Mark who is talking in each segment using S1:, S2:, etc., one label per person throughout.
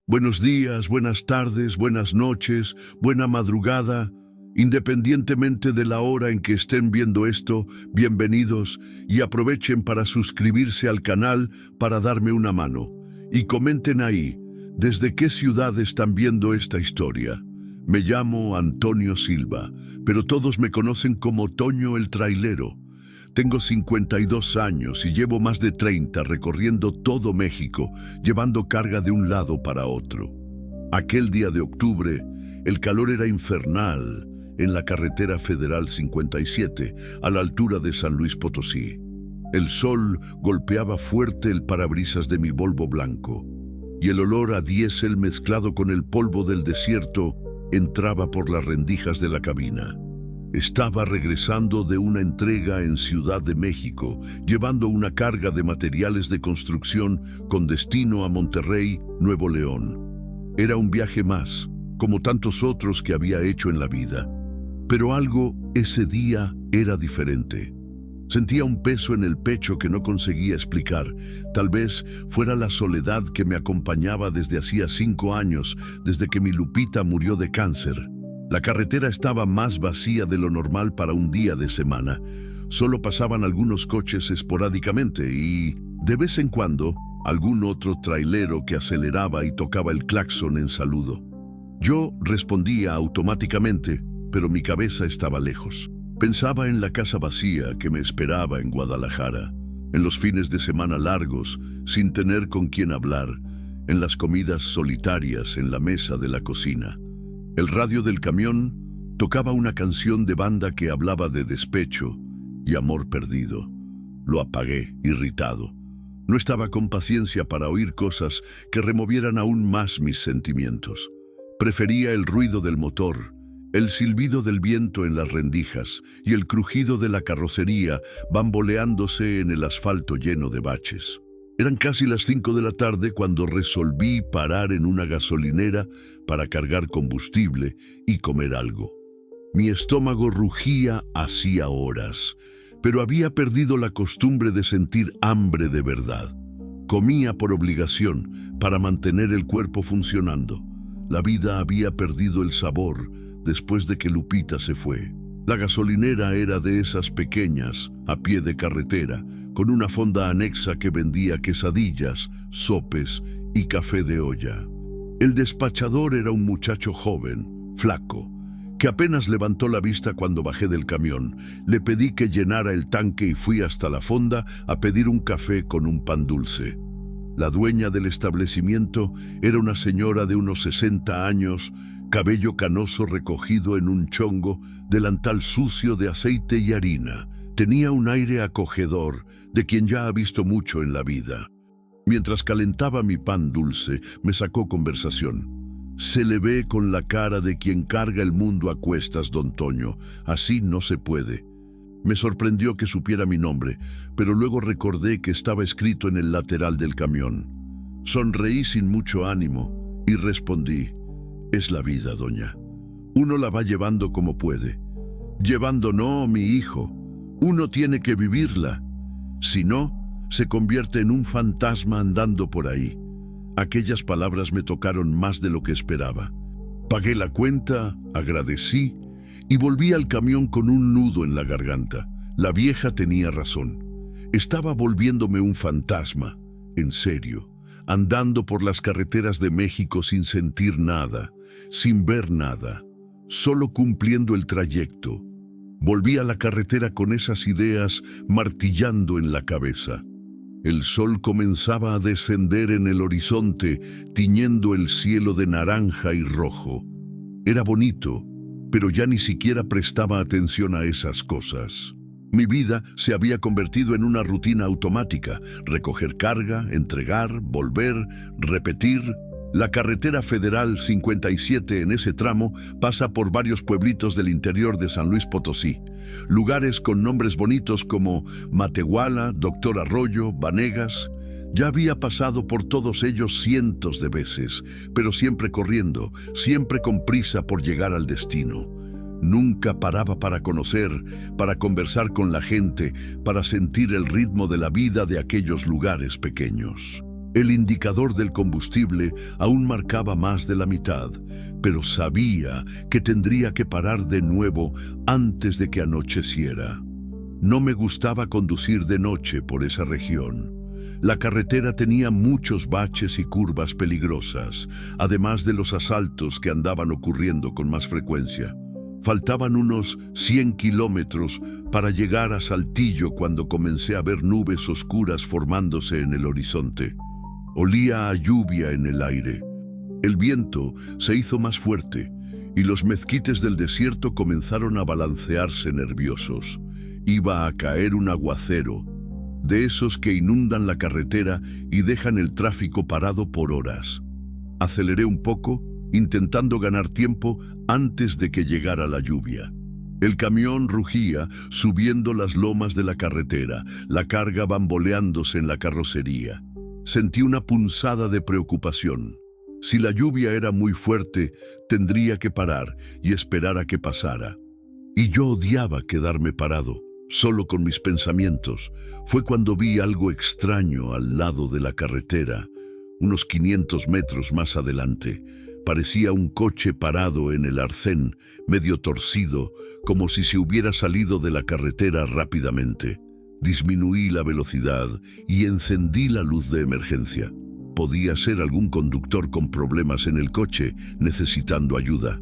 S1: Buenos días, buenas tardes, buenas noches, buena madrugada. Independientemente de la hora en que estén viendo esto, bienvenidos y aprovechen para suscribirse al canal para darme una mano. Y comenten ahí, ¿desde qué ciudad están viendo esta historia? Me llamo Antonio Silva, pero todos me conocen como Toño el Trailero. Tengo 52 años y llevo más de 30 recorriendo todo México, llevando carga de un lado para otro. Aquel día de octubre, el calor era infernal en la carretera federal 57, a la altura de San Luis Potosí. El sol golpeaba fuerte el parabrisas de mi Volvo blanco, y el olor a diésel mezclado con el polvo del desierto entraba por las rendijas de la cabina. Estaba regresando de una entrega en Ciudad de México, llevando una carga de materiales de construcción con destino a Monterrey, Nuevo León. Era un viaje más, como tantos otros que había hecho en la vida. Pero algo ese día era diferente. Sentía un peso en el pecho que no conseguía explicar. Tal vez fuera la soledad que me acompañaba desde hacía 5 años, desde que mi Lupita murió de cáncer. La carretera estaba más vacía de lo normal para un día de semana. Solo pasaban algunos coches esporádicamente y, de vez en cuando, algún otro trailero que aceleraba y tocaba el claxon en saludo. Yo respondía automáticamente, pero mi cabeza estaba lejos. Pensaba en la casa vacía que me esperaba en Guadalajara, en los fines de semana largos, sin tener con quién hablar, en las comidas solitarias en la mesa de la cocina. El radio del camión tocaba una canción de banda que hablaba de despecho y amor perdido. Lo apagué, irritado. No estaba con paciencia para oír cosas que removieran aún más mis sentimientos. Prefería el ruido del motor, el silbido del viento en las rendijas y el crujido de la carrocería bamboleándose en el asfalto lleno de baches. Eran casi las 5 de la tarde cuando resolví parar en una gasolinera para cargar combustible y comer algo. Mi estómago rugía hacía horas, pero había perdido la costumbre de sentir hambre de verdad. Comía por obligación para mantener el cuerpo funcionando. La vida había perdido el sabor después de que Lupita se fue. La gasolinera era de esas pequeñas, a pie de carretera, con una fonda anexa que vendía quesadillas, sopes y café de olla. El despachador era un muchacho joven, flaco, que apenas levantó la vista cuando bajé del camión. Le pedí que llenara el tanque y fui hasta la fonda a pedir un café con un pan dulce. La dueña del establecimiento era una señora de unos 60 años, cabello canoso recogido en un chongo, delantal sucio de aceite y harina. Tenía un aire acogedor de quien ya ha visto mucho en la vida. Mientras calentaba mi pan dulce, me sacó conversación. Se le ve con la cara de quien carga el mundo a cuestas, don Toño. Así no se puede. Me sorprendió que supiera mi nombre, pero luego recordé que estaba escrito en el lateral del camión. Sonreí sin mucho ánimo y respondí: es la vida, doña. Uno la va llevando como puede. Llevando no, mi hijo. Uno tiene que vivirla. Si no, se convierte en un fantasma andando por ahí. Aquellas palabras me tocaron más de lo que esperaba. Pagué la cuenta, agradecí y volví al camión con un nudo en la garganta. La vieja tenía razón. Estaba volviéndome un fantasma, en serio, andando por las carreteras de México sin sentir nada, sin ver nada, solo cumpliendo el trayecto. Volví a la carretera con esas ideas martillando en la cabeza. El sol comenzaba a descender en el horizonte, tiñendo el cielo de naranja y rojo. Era bonito, pero ya ni siquiera prestaba atención a esas cosas. Mi vida se había convertido en una rutina automática: recoger carga, entregar, volver, repetir. La carretera federal 57 en ese tramo pasa por varios pueblitos del interior de San Luis Potosí, lugares con nombres bonitos como Matehuala, Doctor Arroyo, Vanegas. Ya había pasado por todos ellos cientos de veces, pero siempre corriendo, siempre con prisa por llegar al destino. Nunca paraba para conocer, para conversar con la gente, para sentir el ritmo de la vida de aquellos lugares pequeños. El indicador del combustible aún marcaba más de la mitad, pero sabía que tendría que parar de nuevo antes de que anocheciera. No me gustaba conducir de noche por esa región. La carretera tenía muchos baches y curvas peligrosas, además de los asaltos que andaban ocurriendo con más frecuencia. Faltaban unos 100 kilómetros para llegar a Saltillo cuando comencé a ver nubes oscuras formándose en el horizonte. Olía a lluvia en el aire. El viento se hizo más fuerte y los mezquites del desierto comenzaron a balancearse nerviosos. Iba a caer un aguacero, de esos que inundan la carretera y dejan el tráfico parado por horas. Aceleré un poco, intentando ganar tiempo antes de que llegara la lluvia. El camión rugía subiendo las lomas de la carretera, la carga bamboleándose en la carrocería. Sentí una punzada de preocupación. Si la lluvia era muy fuerte, tendría que parar y esperar a que pasara. Y yo odiaba quedarme parado, solo con mis pensamientos. Fue cuando vi algo extraño al lado de la carretera, unos 500 metros más adelante. Parecía un coche parado en el arcén, medio torcido, como si se hubiera salido de la carretera rápidamente. Disminuí la velocidad y encendí la luz de emergencia. Podía ser algún conductor con problemas en el coche, necesitando ayuda.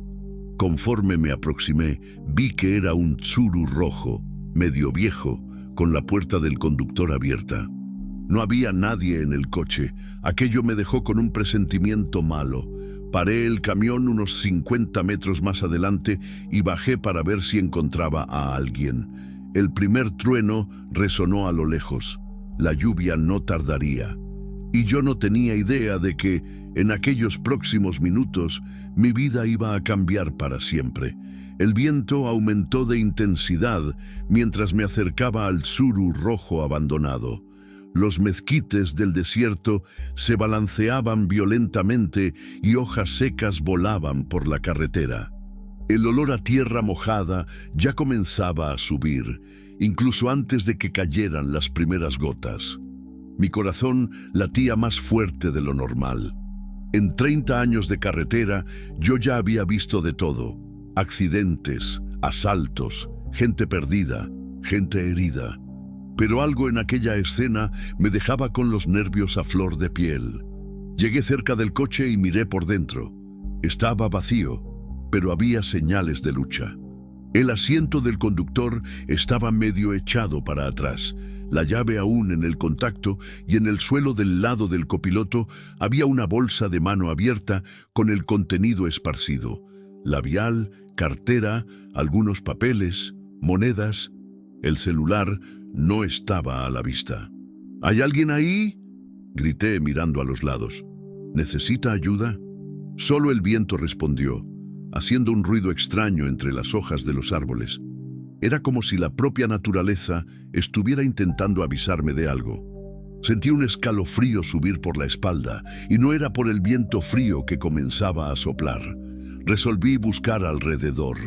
S1: Conforme me aproximé, vi que era un Tsuru rojo, medio viejo, con la puerta del conductor abierta. No había nadie en el coche. Aquello me dejó con un presentimiento malo. Paré el camión unos 50 metros más adelante y bajé para ver si encontraba a alguien. El primer trueno resonó a lo lejos. La lluvia no tardaría. Y yo no tenía idea de que, en aquellos próximos minutos, mi vida iba a cambiar para siempre. El viento aumentó de intensidad mientras me acercaba al Tsuru rojo abandonado. Los mezquites del desierto se balanceaban violentamente y hojas secas volaban por la carretera. El olor a tierra mojada ya comenzaba a subir, incluso antes de que cayeran las primeras gotas. Mi corazón latía más fuerte de lo normal. En 30 años de carretera, yo ya había visto de todo: accidentes, asaltos, gente perdida, gente herida. Pero algo en aquella escena me dejaba con los nervios a flor de piel. Llegué cerca del coche y miré por dentro. Estaba vacío, pero había señales de lucha. El asiento del conductor estaba medio echado para atrás, la llave aún en el contacto, y en el suelo del lado del copiloto había una bolsa de mano abierta con el contenido esparcido: labial, cartera, algunos papeles, monedas. El celular no estaba a la vista. ¿Hay alguien ahí?, grité mirando a los lados. ¿Necesita ayuda? Solo el viento respondió, haciendo un ruido extraño entre las hojas de los árboles. Era como si la propia naturaleza estuviera intentando avisarme de algo. Sentí un escalofrío subir por la espalda, y no era por el viento frío que comenzaba a soplar. Resolví buscar alrededor.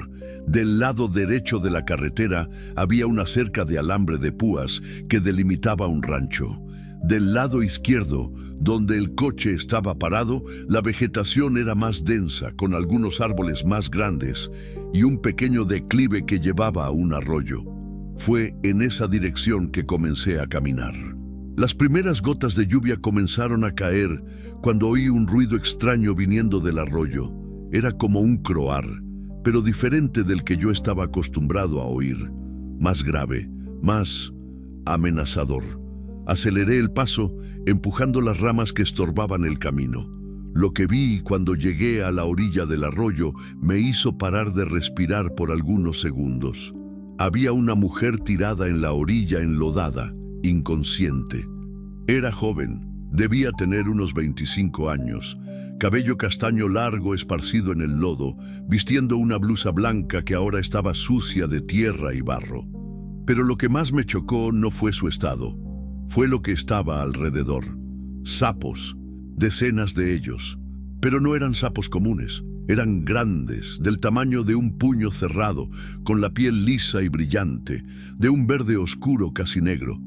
S1: Del lado derecho de la carretera había una cerca de alambre de púas que delimitaba un rancho. Del lado izquierdo, donde el coche estaba parado, la vegetación era más densa, con algunos árboles más grandes y un pequeño declive que llevaba a un arroyo. Fue en esa dirección que comencé a caminar. Las primeras gotas de lluvia comenzaron a caer cuando oí un ruido extraño viniendo del arroyo. Era como un croar, pero diferente del que yo estaba acostumbrado a oír. Más grave, más amenazador. Aceleré el paso, empujando las ramas que estorbaban el camino. Lo que vi cuando llegué a la orilla del arroyo me hizo parar de respirar por algunos segundos. Había una mujer tirada en la orilla enlodada, inconsciente. Era joven, debía tener unos 25 años, cabello castaño largo esparcido en el lodo, vistiendo una blusa blanca que ahora estaba sucia de tierra y barro. Pero lo que más me chocó no fue su estado, fue lo que estaba alrededor. Sapos, decenas de ellos. Pero no eran sapos comunes, eran grandes, del tamaño de un puño cerrado, con la piel lisa y brillante, de un verde oscuro casi negro.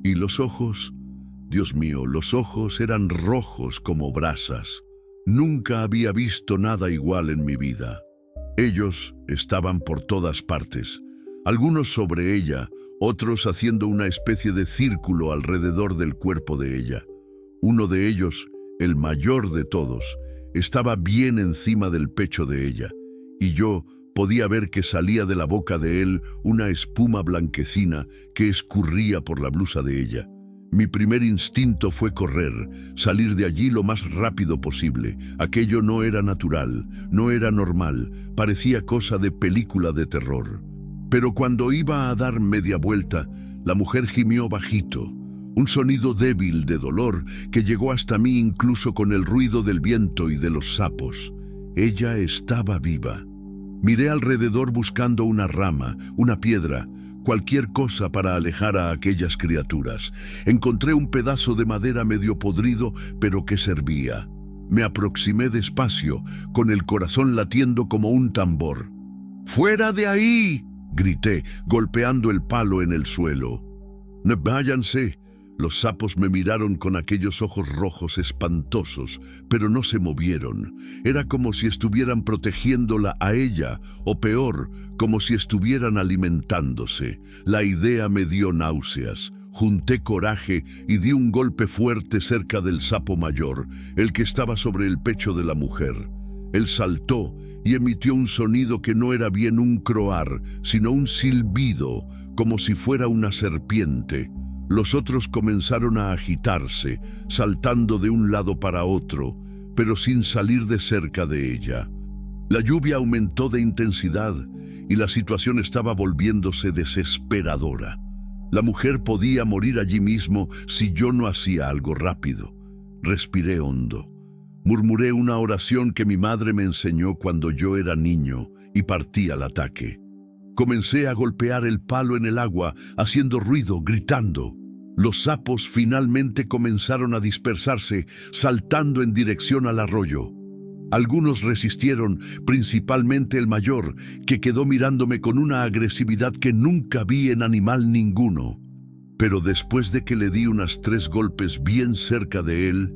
S1: Y los ojos, Dios mío, los ojos eran rojos como brasas. Nunca había visto nada igual en mi vida. Ellos estaban por todas partes, algunos sobre ella, otros haciendo una especie de círculo alrededor del cuerpo de ella. Uno de ellos, el mayor de todos, estaba bien encima del pecho de ella, y yo podía ver que salía de la boca de él una espuma blanquecina que escurría por la blusa de ella. Mi primer instinto fue correr, salir de allí lo más rápido posible. Aquello no era natural, no era normal, parecía cosa de película de terror. Pero cuando iba a dar media vuelta, la mujer gimió bajito, un sonido débil de dolor que llegó hasta mí incluso con el ruido del viento y de los sapos. Ella estaba viva. Miré alrededor buscando una rama, una piedra, cualquier cosa para alejar a aquellas criaturas. Encontré un pedazo de madera medio podrido, pero que servía. Me aproximé despacio, con el corazón latiendo como un tambor. ¡Fuera de ahí!, grité, golpeando el palo en el suelo. ¡Váyanse! Los sapos me miraron con aquellos ojos rojos espantosos, pero no se movieron. Era como si estuvieran protegiéndola a ella, o peor, como si estuvieran alimentándose. La idea me dio náuseas. Junté coraje y di un golpe fuerte cerca del sapo mayor, el que estaba sobre el pecho de la mujer. Él saltó y emitió un sonido que no era bien un croar, sino un silbido, como si fuera una serpiente. Los otros comenzaron a agitarse, saltando de un lado para otro, pero sin salir de cerca de ella. La lluvia aumentó de intensidad y la situación estaba volviéndose desesperadora. La mujer podía morir allí mismo si yo no hacía algo rápido. Respiré hondo. Murmuré una oración que mi madre me enseñó cuando yo era niño y partí al ataque. Comencé a golpear el palo en el agua, haciendo ruido, gritando. Los sapos finalmente comenzaron a dispersarse, saltando en dirección al arroyo. Algunos resistieron, principalmente el mayor, que quedó mirándome con una agresividad que nunca vi en animal ninguno. Pero después de que le di unos 3 golpes bien cerca de él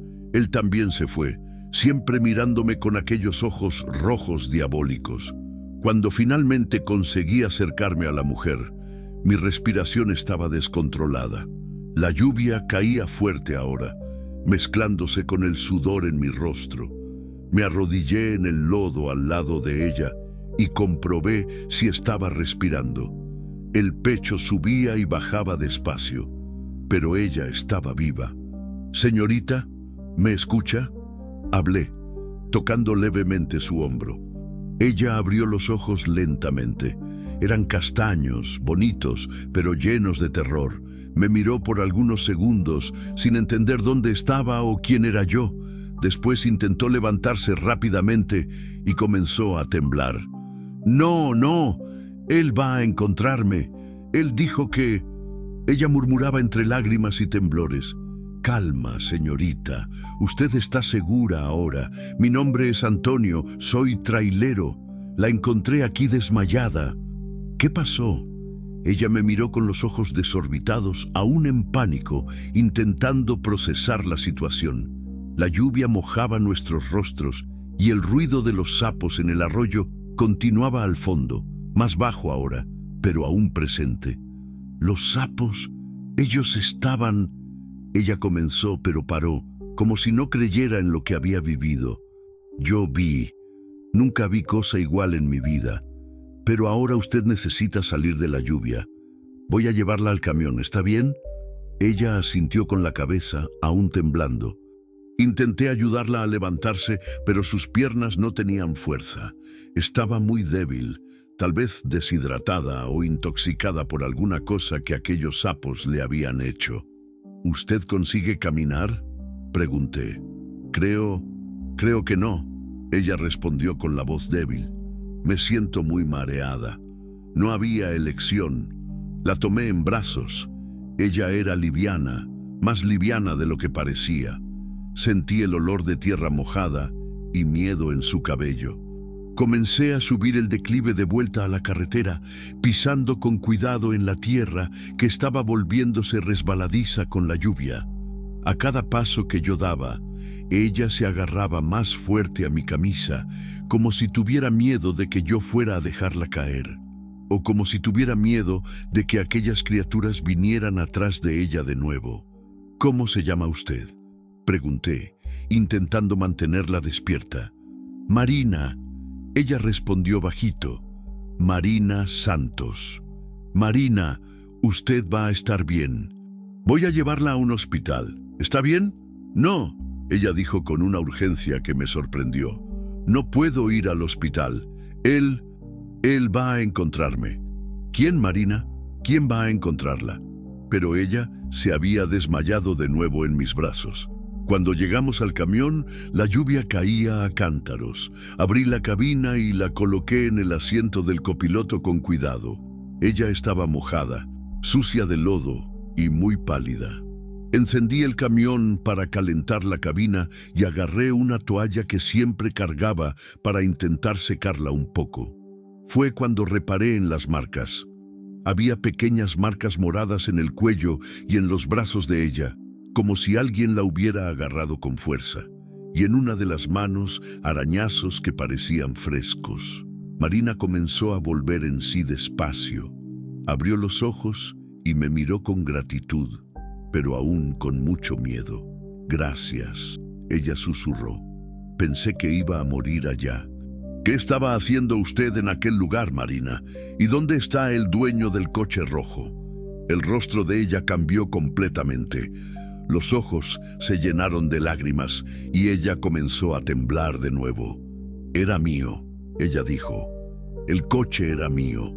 S1: también se fue, siempre mirándome con aquellos ojos rojos diabólicos. Cuando finalmente conseguí acercarme a la mujer, mi respiración estaba descontrolada. La lluvia caía fuerte ahora, mezclándose con el sudor en mi rostro. Me arrodillé en el lodo al lado de ella y comprobé si estaba respirando. El pecho subía y bajaba despacio, pero ella estaba viva. «Señorita, ¿me escucha?», hablé, tocando levemente su hombro. Ella abrió los ojos lentamente. Eran castaños, bonitos, pero llenos de terror. Me miró por algunos segundos, sin entender dónde estaba o quién era yo. Después intentó levantarse rápidamente y comenzó a temblar. «No, no, él va a encontrarme. Él dijo que...». Ella murmuraba entre lágrimas y temblores. «Calma, señorita. Usted está segura ahora. Mi nombre es Antonio. Soy trailero. La encontré aquí desmayada». «¿Qué pasó?». Ella me miró con los ojos desorbitados, aún en pánico, intentando procesar la situación. La lluvia mojaba nuestros rostros y el ruido de los sapos en el arroyo continuaba al fondo, más bajo ahora, pero aún presente. «Los sapos, ellos estaban...». Ella comenzó, pero paró, como si no creyera en lo que había vivido. «Yo vi. Nunca vi cosa igual en mi vida. Pero ahora usted necesita salir de la lluvia. Voy a llevarla al camión, ¿está bien?». Ella asintió con la cabeza, aún temblando. Intenté ayudarla a levantarse, pero sus piernas no tenían fuerza. Estaba muy débil, tal vez deshidratada o intoxicada por alguna cosa que aquellos sapos le habían hecho. «¿Usted consigue caminar?», pregunté. Creo que no», ella respondió con la voz débil. «Me siento muy mareada». No había elección. La tomé en brazos. Ella era liviana, más liviana de lo que parecía. Sentí el olor de tierra mojada y miedo en su cabello. Comencé a subir el declive de vuelta a la carretera, pisando con cuidado en la tierra que estaba volviéndose resbaladiza con la lluvia. A cada paso que yo daba, ella se agarraba más fuerte a mi camisa, como si tuviera miedo de que yo fuera a dejarla caer, o como si tuviera miedo de que aquellas criaturas vinieran atrás de ella de nuevo. ¿Cómo se llama usted?, pregunté, intentando mantenerla despierta. Marina, ella respondió bajito. Marina Santos. Marina, usted va a estar bien. Voy a llevarla a un hospital. ¿Está bien? No, ella dijo con una urgencia que me sorprendió. No puedo ir al hospital. Él va a encontrarme. ¿Quién, Marina? ¿Quién va a encontrarla? Pero ella se había desmayado de nuevo en mis brazos. Cuando llegamos al camión, la lluvia caía a cántaros. Abrí la cabina y la coloqué en el asiento del copiloto con cuidado. Ella estaba mojada, sucia de lodo y muy pálida. Encendí el camión para calentar la cabina y agarré una toalla que siempre cargaba para intentar secarla un poco. Fue cuando reparé en las marcas. Había pequeñas marcas moradas en el cuello y en los brazos de ella, como si alguien la hubiera agarrado con fuerza, y en una de las manos arañazos que parecían frescos. Marina comenzó a volver en sí despacio. Abrió los ojos y me miró con gratitud, pero aún con mucho miedo. Gracias, ella susurró. Pensé que iba a morir allá. ¿Qué estaba haciendo usted en aquel lugar, Marina? ¿Y dónde está el dueño del coche rojo? El rostro de ella cambió completamente. Los ojos se llenaron de lágrimas y ella comenzó a temblar de nuevo. Era mío, ella dijo. El coche era mío.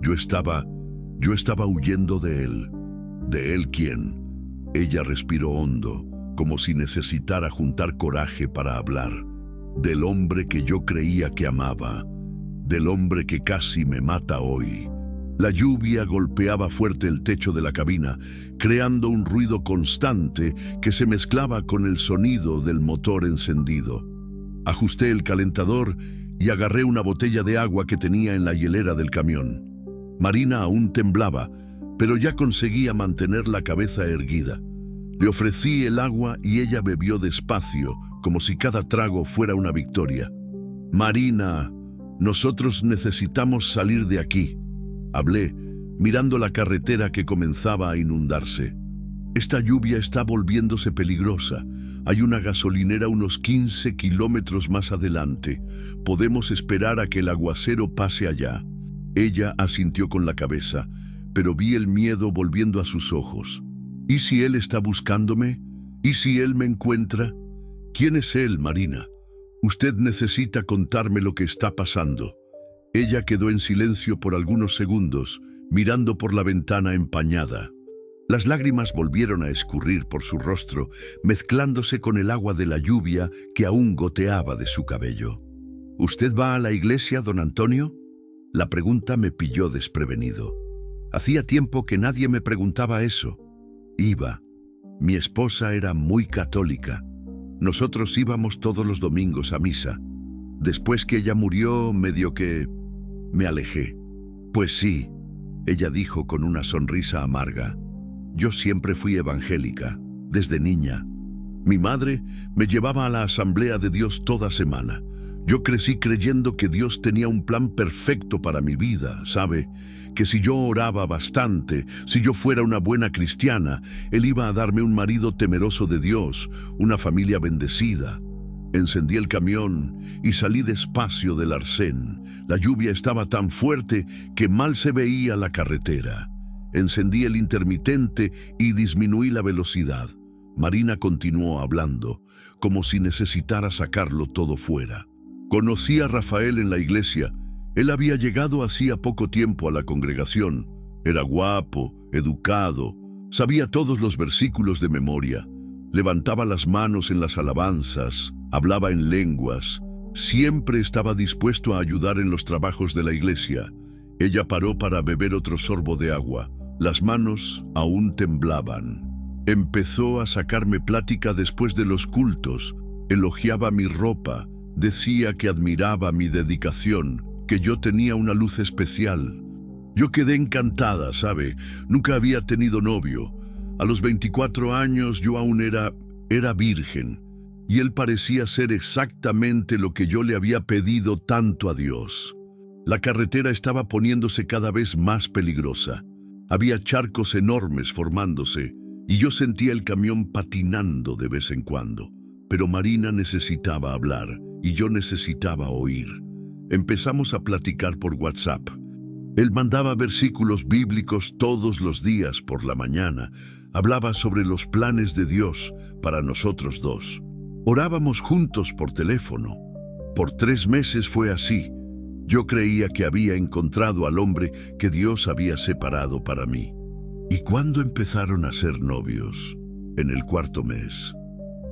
S1: Yo estaba huyendo de él. ¿De él quién? Ella respiró hondo, como si necesitara juntar coraje para hablar. Del hombre que yo creía que amaba. Del hombre que casi me mata hoy. La lluvia golpeaba fuerte el techo de la cabina, creando un ruido constante que se mezclaba con el sonido del motor encendido. Ajusté el calentador y agarré una botella de agua que tenía en la hielera del camión. Marina aún temblaba, pero ya conseguía mantener la cabeza erguida. Le ofrecí el agua y ella bebió despacio, como si cada trago fuera una victoria. Marina, nosotros necesitamos salir de aquí. Hablé, mirando la carretera que comenzaba a inundarse. Esta lluvia está volviéndose peligrosa. Hay una gasolinera unos 15 kilómetros más adelante. Podemos esperar a que el aguacero pase allá. Ella asintió con la cabeza, pero vi el miedo volviendo a sus ojos. ¿Y si él está buscándome? ¿Y si él me encuentra? ¿Quién es él, Marina? Usted necesita contarme lo que está pasando. Ella quedó en silencio por algunos segundos, mirando por la ventana empañada. Las lágrimas volvieron a escurrir por su rostro, mezclándose con el agua de la lluvia que aún goteaba de su cabello. ¿Usted va a la iglesia, don Antonio? La pregunta me pilló desprevenido. Hacía tiempo que nadie me preguntaba eso. Iba. Mi esposa era muy católica. Nosotros íbamos todos los domingos a misa. Después que ella murió, medio que me alejé. Pues sí, ella dijo con una sonrisa amarga. Yo siempre fui evangélica, desde niña. Mi madre me llevaba a la Asamblea de Dios toda semana. Yo crecí creyendo que Dios tenía un plan perfecto para mi vida, ¿sabe? Que si yo oraba bastante, si yo fuera una buena cristiana, Él iba a darme un marido temeroso de Dios, una familia bendecida. Encendí el camión y salí despacio del arcén. La lluvia estaba tan fuerte que mal se veía la carretera. Encendí el intermitente y disminuí la velocidad. Marina continuó hablando, como si necesitara sacarlo todo fuera. Conocí a Rafael en la iglesia. Él había llegado hacía poco tiempo a la congregación. Era guapo, educado, sabía todos los versículos de memoria. Levantaba las manos en las alabanzas, hablaba en lenguas. Siempre estaba dispuesto a ayudar en los trabajos de la iglesia. Ella paró para beber otro sorbo de agua. Las manos aún temblaban. Empezó a sacarme plática después de los cultos. Elogiaba mi ropa. Decía que admiraba mi dedicación, que yo tenía una luz especial. Yo quedé encantada, ¿sabe? Nunca había tenido novio. A los 24 años yo aún era virgen, y él parecía ser exactamente lo que yo le había pedido tanto a Dios. La carretera estaba poniéndose cada vez más peligrosa. Había charcos enormes formándose, y yo sentía el camión patinando de vez en cuando. Pero Marina necesitaba hablar, y yo necesitaba oír. Empezamos a platicar por WhatsApp. Él mandaba versículos bíblicos todos los días por la mañana. Hablaba sobre los planes de Dios para nosotros dos. Orábamos juntos por teléfono. Por 3 meses fue así. Yo creía que había encontrado al hombre que Dios había separado para mí. ¿Y cuándo empezaron a ser novios? En el 4.º mes.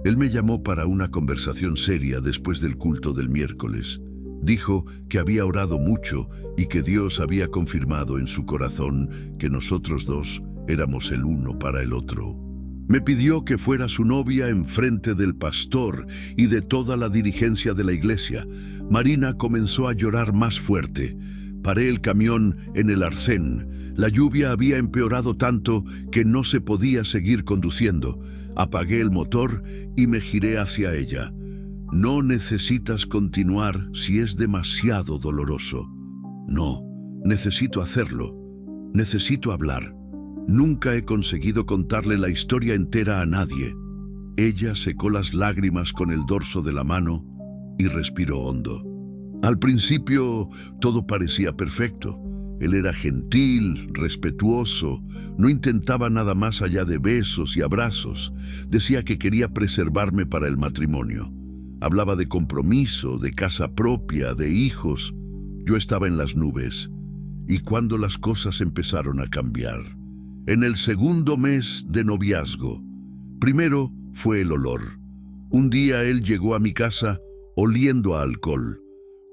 S1: Él me llamó para una conversación seria después del culto del miércoles. Dijo que había orado mucho y que Dios había confirmado en su corazón que nosotros dos éramos el uno para el otro. Me pidió que fuera su novia en frente del pastor y de toda la dirigencia de la iglesia. Marina comenzó a llorar más fuerte. Paré el camión en el arcén. La lluvia había empeorado tanto que no se podía seguir conduciendo. Apagué el motor y me giré hacia ella. No necesitas continuar si es demasiado doloroso. No, necesito hacerlo. Necesito hablar. Nunca he conseguido contarle la historia entera a nadie. Ella secó las lágrimas con el dorso de la mano y respiró hondo. Al principio todo parecía perfecto. Él era gentil, respetuoso, no intentaba nada más allá de besos y abrazos. Decía que quería preservarme para el matrimonio. Hablaba de compromiso, de casa propia, de hijos. Yo estaba en las nubes. ¿Y cuando las cosas empezaron a cambiar? En el 2.º mes de noviazgo. Primero fue el olor. Un día él llegó a mi casa oliendo a alcohol.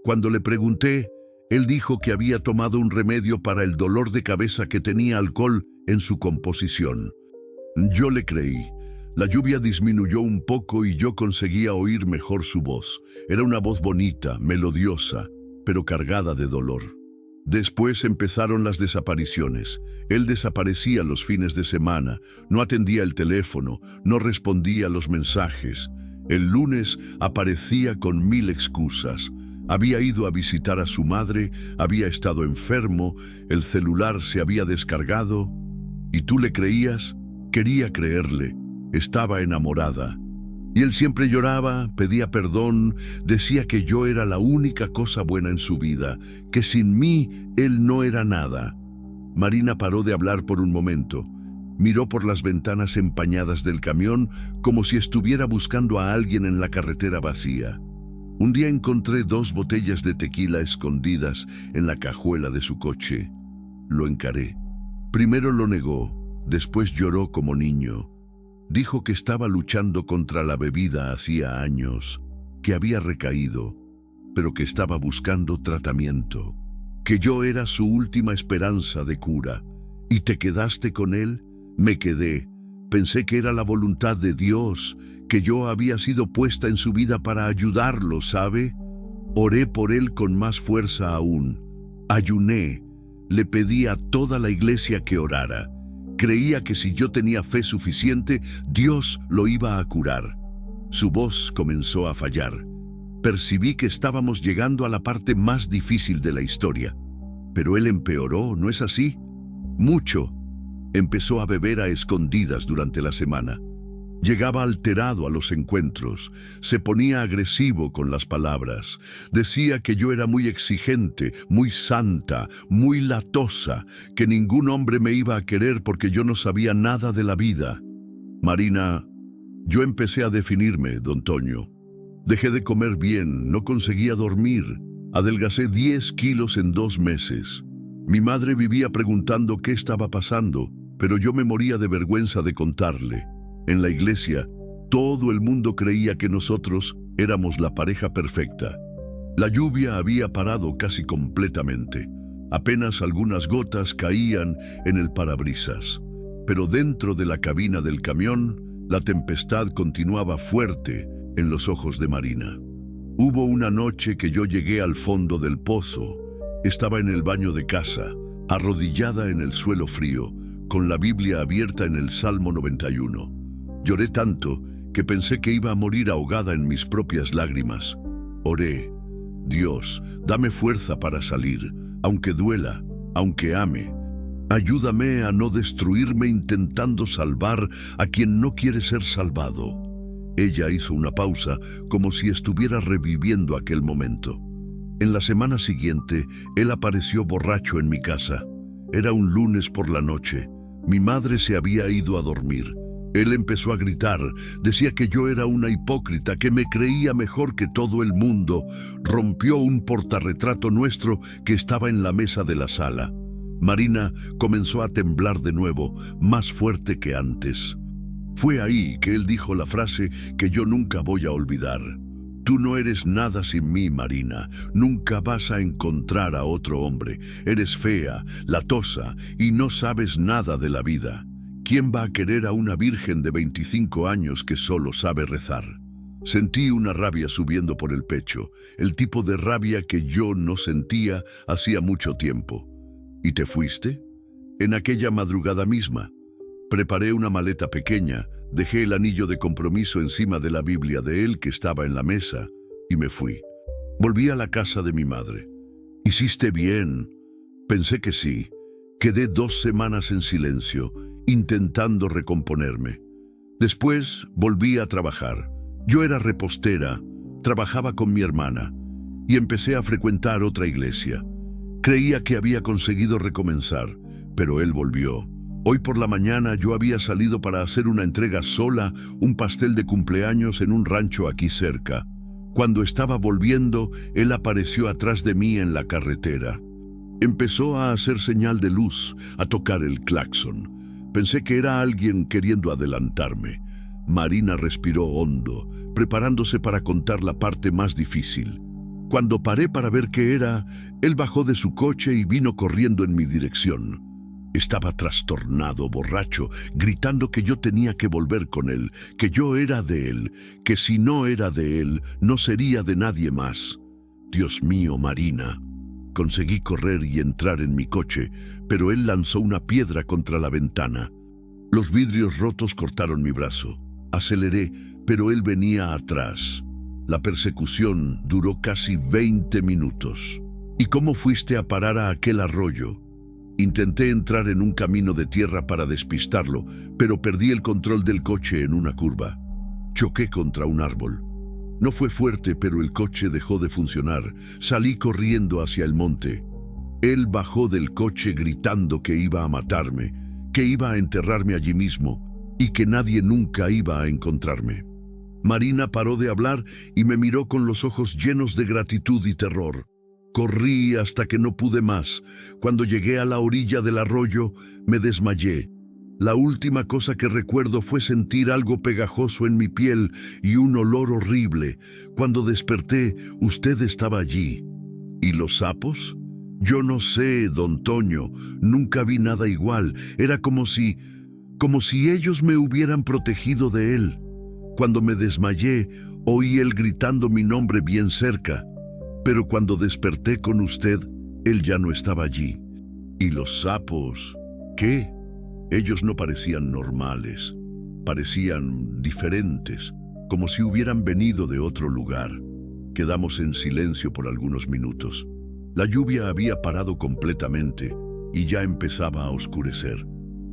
S1: Cuando le pregunté, él dijo que había tomado un remedio para el dolor de cabeza que tenía alcohol en su composición. Yo le creí. La lluvia disminuyó un poco y yo conseguía oír mejor su voz. Era una voz bonita, melodiosa, pero cargada de dolor. Después empezaron las desapariciones. Él desaparecía los fines de semana, no atendía el teléfono, no respondía a los mensajes. El lunes aparecía con 1000 excusas. Había ido a visitar a su madre, había estado enfermo, el celular se había descargado. ¿Y tú le creías? Quería creerle. Estaba enamorada. Y él siempre lloraba, pedía perdón, decía que yo era la única cosa buena en su vida, que sin mí él no era nada. Marina paró de hablar por un momento. Miró por las ventanas empañadas del camión como si estuviera buscando a alguien en la carretera vacía. Un día encontré 2 botellas de tequila escondidas en la cajuela de su coche. Lo encaré. Primero lo negó, después lloró como niño. Dijo que estaba luchando contra la bebida hacía años, que había recaído, pero que estaba buscando tratamiento, que yo era su última esperanza de cura. ¿Y te quedaste con él? Me quedé. Pensé que era la voluntad de Dios, que yo había sido puesta en su vida para ayudarlo, ¿sabe? Oré por él con más fuerza aún. Ayuné. Le pedí a toda la iglesia que orara. Creía que si yo tenía fe suficiente, Dios lo iba a curar. Su voz comenzó a fallar. Percibí que estábamos llegando a la parte más difícil de la historia. Pero él empeoró, ¿no es así? Mucho. Empezó a beber a escondidas durante la semana. Llegaba alterado a los encuentros, se ponía agresivo con las palabras, decía que yo era muy exigente, muy santa, muy latosa, que ningún hombre me iba a querer porque yo no sabía nada de la vida. Marina, yo empecé a definirme, don Toño. Dejé de comer bien, no conseguía dormir, adelgacé 10 kilos en 2 meses. Mi madre vivía preguntando qué estaba pasando, pero yo me moría de vergüenza de contarle. En la iglesia, todo el mundo creía que nosotros éramos la pareja perfecta. La lluvia había parado casi completamente. Apenas algunas gotas caían en el parabrisas. Pero dentro de la cabina del camión, la tempestad continuaba fuerte en los ojos de Marina. Hubo una noche que yo llegué al fondo del pozo. Estaba en el baño de casa, arrodillada en el suelo frío, con la Biblia abierta en el Salmo 91. Lloré tanto que pensé que iba a morir ahogada en mis propias lágrimas. Oré: Dios, dame fuerza para salir, aunque duela, aunque ame. Ayúdame a no destruirme intentando salvar a quien no quiere ser salvado. Ella hizo una pausa, como si estuviera reviviendo aquel momento. En la semana siguiente, él apareció borracho en mi casa. Era un lunes por la noche. Mi madre se había ido a dormir. Él empezó a gritar, decía que yo era una hipócrita, que me creía mejor que todo el mundo. Rompió un portarretrato nuestro que estaba en la mesa de la sala. Marina comenzó a temblar de nuevo, más fuerte que antes. Fue ahí que él dijo la frase que yo nunca voy a olvidar. Tú no eres nada sin mí, Marina. Nunca vas a encontrar a otro hombre. Eres fea, latosa y no sabes nada de la vida. ¿Quién va a querer a una virgen de 25 años que solo sabe rezar? Sentí una rabia subiendo por el pecho, el tipo de rabia que yo no sentía hacía mucho tiempo. ¿Y te fuiste? En aquella madrugada misma. Preparé una maleta pequeña, dejé el anillo de compromiso encima de la Biblia de él que estaba en la mesa y me fui. Volví a la casa de mi madre. ¿Hiciste bien? Pensé que sí. Quedé 2 semanas en silencio, intentando recomponerme. Después volví a trabajar. Yo era repostera, trabajaba con mi hermana y empecé a frecuentar otra iglesia. Creía que había conseguido recomenzar, pero él volvió. Hoy por la mañana yo había salido para hacer una entrega sola, un pastel de cumpleaños en un rancho aquí cerca. Cuando estaba volviendo, él apareció atrás de mí en la carretera. Empezó a hacer señal de luz, a tocar el claxon. Pensé que era alguien queriendo adelantarme. Marina respiró hondo, preparándose para contar la parte más difícil. Cuando paré para ver qué era, él bajó de su coche y vino corriendo en mi dirección. Estaba trastornado, borracho, gritando que yo tenía que volver con él, que yo era de él, que si no era de él, no sería de nadie más. Dios mío, Marina. Conseguí correr y entrar en mi coche, pero él lanzó una piedra contra la ventana. Los vidrios rotos cortaron mi brazo. Aceleré, pero él venía atrás. La persecución duró casi 20 minutos. ¿Y cómo fuiste a parar a aquel arroyo? Intenté entrar en un camino de tierra para despistarlo, pero perdí el control del coche en una curva. Choqué contra un árbol. No fue fuerte, pero el coche dejó de funcionar. Salí corriendo hacia el monte. Él bajó del coche gritando que iba a matarme, que iba a enterrarme allí mismo y que nadie nunca iba a encontrarme. Marina paró de hablar y me miró con los ojos llenos de gratitud y terror. Corrí hasta que no pude más. Cuando llegué a la orilla del arroyo, me desmayé. La última cosa que recuerdo fue sentir algo pegajoso en mi piel y un olor horrible. Cuando desperté, usted estaba allí. ¿Y los sapos? Yo no sé, don Toño. Nunca vi nada igual. Era como si ellos me hubieran protegido de él. Cuando me desmayé, oí él gritando mi nombre bien cerca. Pero cuando desperté con usted, él ya no estaba allí. ¿Y los sapos? ¿Qué? Ellos no parecían normales. Parecían diferentes, como si hubieran venido de otro lugar. Quedamos en silencio por algunos minutos. La lluvia había parado completamente y ya empezaba a oscurecer.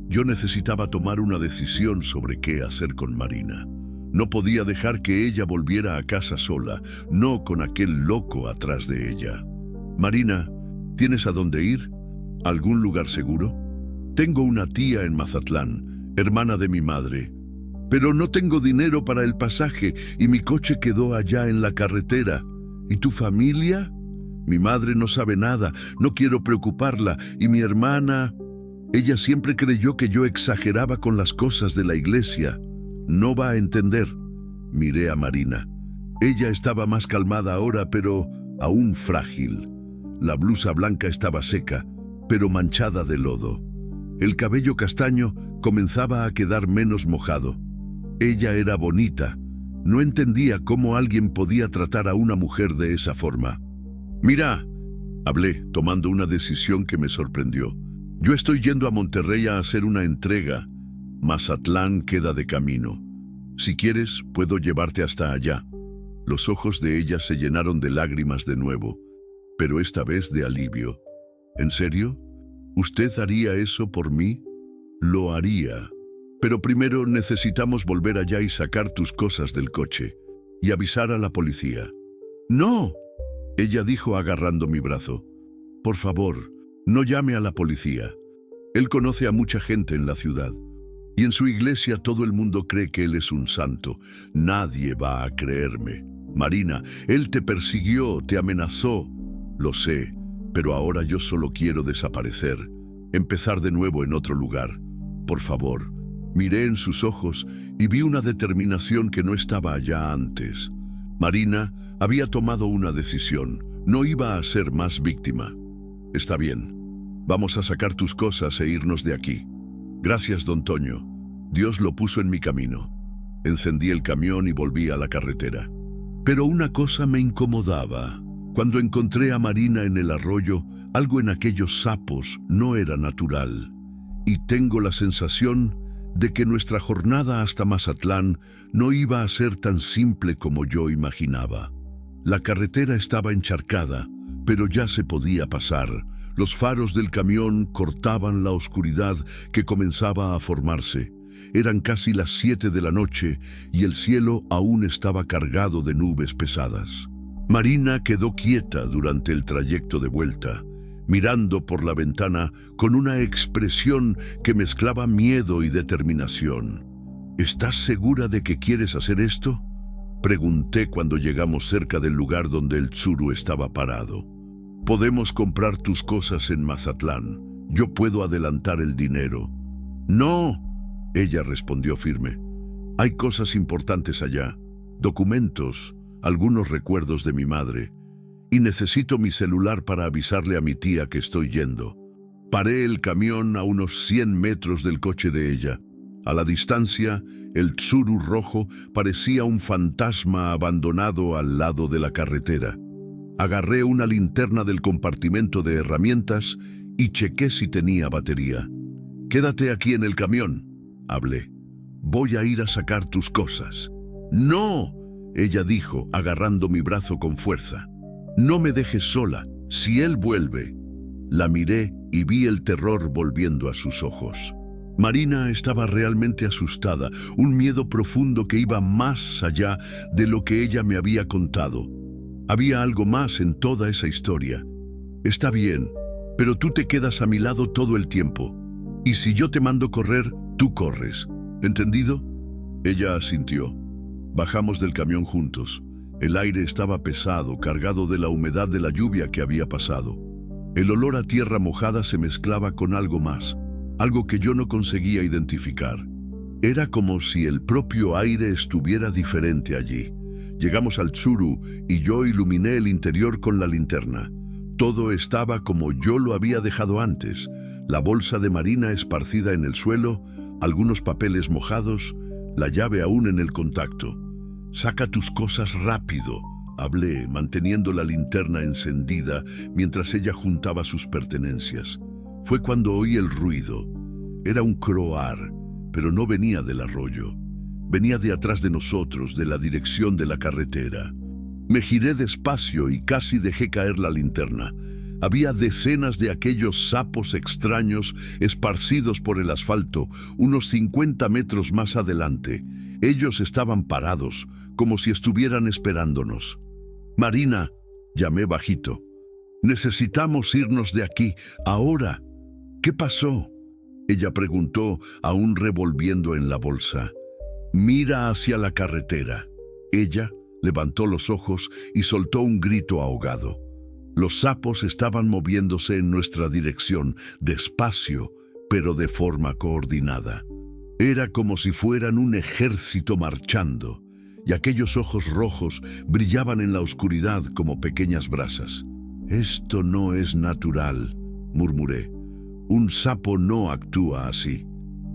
S1: Yo necesitaba tomar una decisión sobre qué hacer con Marina. No podía dejar que ella volviera a casa sola, no con aquel loco atrás de ella. Marina, ¿tienes a dónde ir? ¿Algún lugar seguro? Tengo una tía en Mazatlán, hermana de mi madre. Pero no tengo dinero para el pasaje y mi coche quedó allá en la carretera. ¿Y tu familia? Mi madre no sabe nada, no quiero preocuparla. ¿Y mi hermana? Ella siempre creyó que yo exageraba con las cosas de la iglesia. No va a entender. Miré a Marina. Ella estaba más calmada ahora, pero aún frágil. La blusa blanca estaba seca, pero manchada de lodo. El cabello castaño comenzaba a quedar menos mojado. Ella era bonita. No entendía cómo alguien podía tratar a una mujer de esa forma. «Mira», hablé, tomando una decisión que me sorprendió. Yo estoy yendo a Monterrey a hacer una entrega. Mazatlán queda de camino. Si quieres, puedo llevarte hasta allá. Los ojos de ella se llenaron de lágrimas de nuevo, pero esta vez de alivio. ¿En serio? ¿Usted haría eso por mí? Lo haría. Pero primero necesitamos volver allá y sacar tus cosas del coche y avisar a la policía. ¡No!, ella dijo agarrando mi brazo. Por favor, no llame a la policía. Él conoce a mucha gente en la ciudad. Y en su iglesia todo el mundo cree que él es un santo. Nadie va a creerme. Marina, él te persiguió, te amenazó. Lo sé, pero ahora yo solo quiero desaparecer. Empezar de nuevo en otro lugar. Por favor. Miré en sus ojos y vi una determinación que no estaba allá antes. Marina había tomado una decisión. No iba a ser más víctima. Está bien. Vamos a sacar tus cosas e irnos de aquí. Gracias, don Toño. Dios lo puso en mi camino. Encendí el camión y volví a la carretera. Pero una cosa me incomodaba. Cuando encontré a Marina en el arroyo, algo en aquellos sapos no era natural. Y tengo la sensación de que nuestra jornada hasta Mazatlán no iba a ser tan simple como yo imaginaba. La carretera estaba encharcada, pero ya se podía pasar. Los faros del camión cortaban la oscuridad que comenzaba a formarse. Eran casi las 7 de la noche y el cielo aún estaba cargado de nubes pesadas. Marina quedó quieta durante el trayecto de vuelta, mirando por la ventana con una expresión que mezclaba miedo y determinación. ¿Estás segura de que quieres hacer esto?, pregunté cuando llegamos cerca del lugar donde el Tsuru estaba parado. Podemos comprar tus cosas en Mazatlán. Yo puedo adelantar el dinero. No, ella respondió firme. Hay cosas importantes allá, documentos, algunos recuerdos de mi madre. Y necesito mi celular para avisarle a mi tía que estoy yendo. Paré el camión a unos 100 metros del coche de ella. A la distancia, el Tsuru rojo parecía un fantasma abandonado al lado de la carretera. Agarré una linterna del compartimento de herramientas y chequé si tenía batería. «Quédate aquí en el camión», hablé. «Voy a ir a sacar tus cosas». «No», ella dijo, agarrando mi brazo con fuerza. «No me dejes sola. Si él vuelve». La miré y vi el terror volviendo a sus ojos. Marina estaba realmente asustada, un miedo profundo que iba más allá de lo que ella me había contado. Había algo más en toda esa historia. «Está bien, pero tú te quedas a mi lado todo el tiempo. Y si yo te mando correr, tú corres. ¿Entendido?». Ella asintió. Bajamos del camión juntos. El aire estaba pesado, cargado de la humedad de la lluvia que había pasado. El olor a tierra mojada se mezclaba con algo más, algo que yo no conseguía identificar. Era como si el propio aire estuviera diferente allí. Llegamos al Tsuru y yo iluminé el interior con la linterna. Todo estaba como yo lo había dejado antes. La bolsa de Marina esparcida en el suelo, algunos papeles mojados, la llave aún en el contacto. «Saca tus cosas rápido», hablé, manteniendo la linterna encendida mientras ella juntaba sus pertenencias. Fue cuando oí el ruido. Era un croar, pero no venía del arroyo. Venía de atrás de nosotros, de la dirección de la carretera. Me giré despacio y casi dejé caer la linterna. Había decenas de aquellos sapos extraños esparcidos por el asfalto, unos 50 metros más adelante. Ellos estaban parados, como si estuvieran esperándonos. «Marina», llamé bajito. «Necesitamos irnos de aquí, ahora». «¿Qué pasó?», ella preguntó, aún revolviendo en la bolsa. «Mira hacia la carretera». Ella levantó los ojos y soltó un grito ahogado. Los sapos estaban moviéndose en nuestra dirección, despacio, pero de forma coordinada. Era como si fueran un ejército marchando, y aquellos ojos rojos brillaban en la oscuridad como pequeñas brasas. «Esto no es natural», murmuré. «Un sapo no actúa así».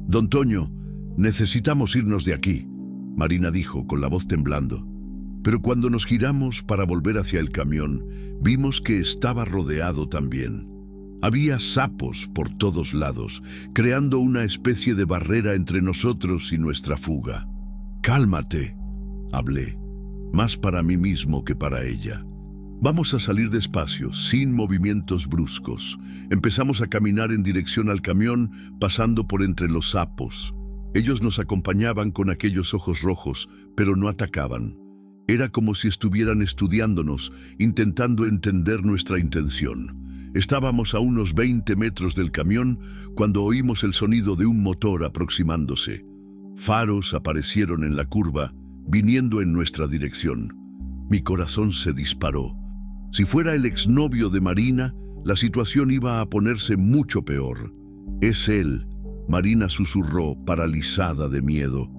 S1: «Don Toño, necesitamos irnos de aquí», Marina dijo con la voz temblando. Pero cuando nos giramos para volver hacia el camión, vimos que estaba rodeado también. Había sapos por todos lados, creando una especie de barrera entre nosotros y nuestra fuga. «Cálmate», hablé, más para mí mismo que para ella. «Vamos a salir despacio, sin movimientos bruscos». Empezamos a caminar en dirección al camión, pasando por entre los sapos. Ellos nos acompañaban con aquellos ojos rojos, pero no atacaban. Era como si estuvieran estudiándonos, intentando entender nuestra intención. Estábamos a unos 20 metros del camión cuando oímos el sonido de un motor aproximándose. Faros aparecieron en la curva, viniendo en nuestra dirección. Mi corazón se disparó. Si fuera el exnovio de Marina, la situación iba a ponerse mucho peor. «Es él», Marina susurró, paralizada de miedo.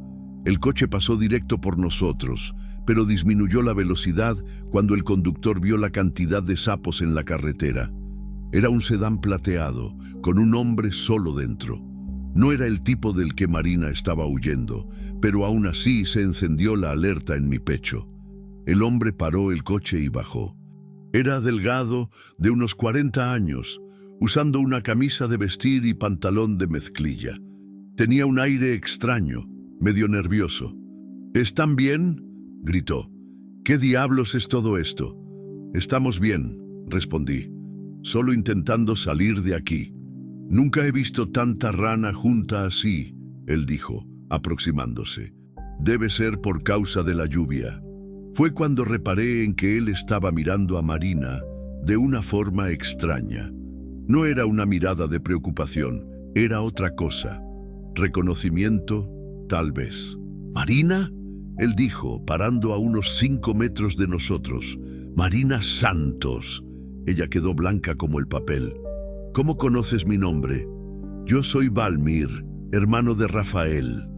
S1: El coche pasó directo por nosotros, pero disminuyó la velocidad cuando el conductor vio la cantidad de sapos en la carretera. Era un sedán plateado, con un hombre solo dentro. No era el tipo del que Marina estaba huyendo, pero aún así se encendió la alerta en mi pecho. El hombre paró el coche y bajó. Era delgado, de unos 40 años, usando una camisa de vestir y pantalón de mezclilla. Tenía un aire extraño, medio nervioso. «¿Están bien?», gritó. «¿Qué diablos es todo esto?». «Estamos bien», respondí, «solo intentando salir de aquí». «Nunca he visto tanta rana junta así», él dijo, aproximándose. «Debe ser por causa de la lluvia». Fue cuando reparé en que él estaba mirando a Marina de una forma extraña. No era una mirada de preocupación, era otra cosa. Reconocimiento, tal vez. «¿Marina?», él dijo, parando a unos 5 metros de nosotros. «Marina Santos». Ella quedó blanca como el papel. «¿Cómo conoces mi nombre?». «Yo soy Valmir, hermano de Rafael.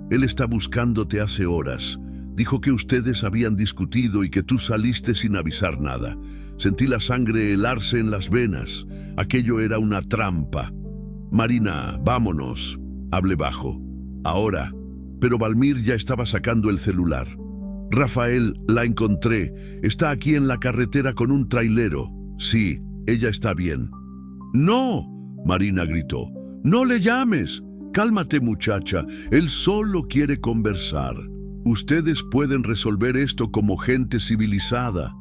S1: Él está buscándote hace horas. Dijo que ustedes habían discutido y que tú saliste sin avisar nada. Sentí la sangre helarse en las venas. Aquello era una trampa». «Marina, vámonos», hablé bajo. «Ahora». Pero Valmir ya estaba sacando el celular. «Rafael, la encontré. Está aquí en la carretera con un trailero». «Sí, ella está bien». «No», Marina gritó. «No le llames. Cálmate, muchacha. Él solo quiere conversar. Ustedes pueden resolver esto como gente civilizada».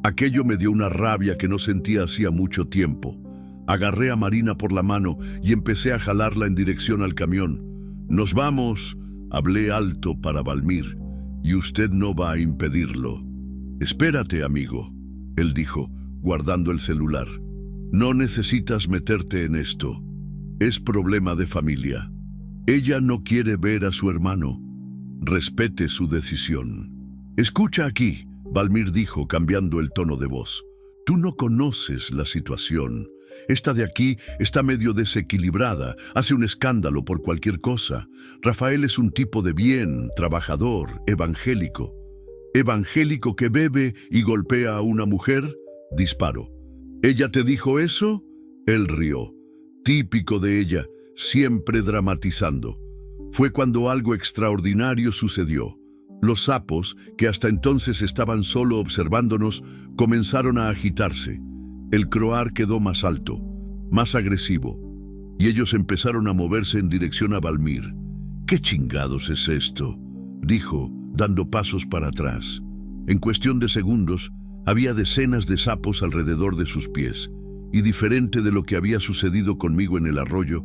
S1: Aquello me dio una rabia que no sentía hacía mucho tiempo. Agarré a Marina por la mano y empecé a jalarla en dirección al camión. «Nos vamos», hablé alto para Valmir, «y usted no va a impedirlo». «Espérate, amigo», él dijo, guardando el celular. «No necesitas meterte en esto. Es problema de familia. Ella no quiere ver a su hermano. Respete su decisión». «Escucha aquí», Valmir dijo, cambiando el tono de voz. «Tú no conoces la situación. Esta de aquí está medio desequilibrada, hace un escándalo por cualquier cosa. Rafael es un tipo de bien, trabajador, evangélico. ¿Evangélico que bebe y golpea a una mujer?», disparó. «¿Ella te dijo eso?». Él rió. Típico de ella, siempre dramatizando. Fue cuando algo extraordinario sucedió. Los sapos, que hasta entonces estaban solo observándonos, comenzaron a agitarse. El croar quedó más alto, más agresivo, y ellos empezaron a moverse en dirección a Valmir. «¿Qué chingados es esto?», dijo, dando pasos para atrás. En cuestión de segundos, había decenas de sapos alrededor de sus pies, y diferente de lo que había sucedido conmigo en el arroyo,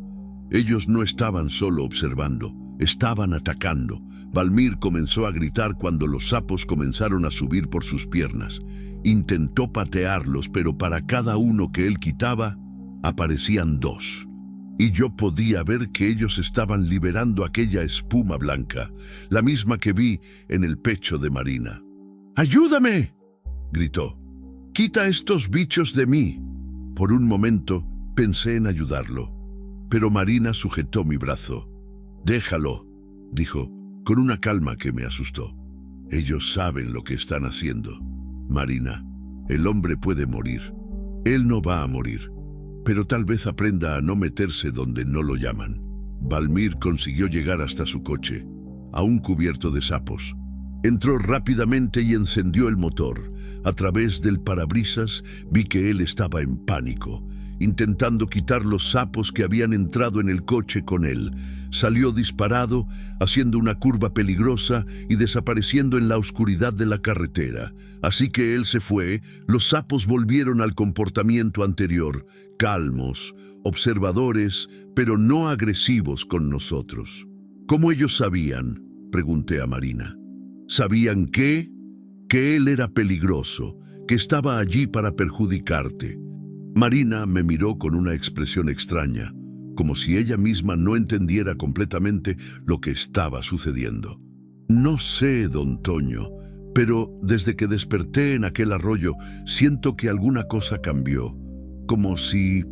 S1: ellos no estaban solo observando, estaban atacando. Valmir comenzó a gritar cuando los sapos comenzaron a subir por sus piernas. Intentó patearlos, pero para cada uno que él quitaba, aparecían 2. Y yo podía ver que ellos estaban liberando aquella espuma blanca, la misma que vi en el pecho de Marina. «¡Ayúdame!», gritó. «¡Quita estos bichos de mí!». Por un momento pensé en ayudarlo, pero Marina sujetó mi brazo. «Déjalo», dijo, con una calma que me asustó. «Ellos saben lo que están haciendo. Marina, el hombre puede morir. Él no va a morir, pero tal vez aprenda a no meterse donde no lo llaman». Valmir consiguió llegar hasta su coche, aún cubierto de sapos. Entró rápidamente y encendió el motor. A través del parabrisas vi que él estaba en pánico. intentando quitar los sapos que habían entrado en el coche con él. Salió disparado, haciendo una curva peligrosa y desapareciendo en la oscuridad de la carretera. Así que él se fue, los sapos volvieron al comportamiento anterior, calmos, observadores, pero no agresivos con nosotros. ¿Cómo ellos sabían?, pregunté a Marina. ¿Sabían qué? Que él era peligroso, que estaba allí para perjudicarte. Marina me miró con una expresión extraña, como si ella misma no entendiera completamente lo que estaba sucediendo. No sé, don Toño, pero desde que desperté en aquel arroyo, siento que alguna cosa cambió, como si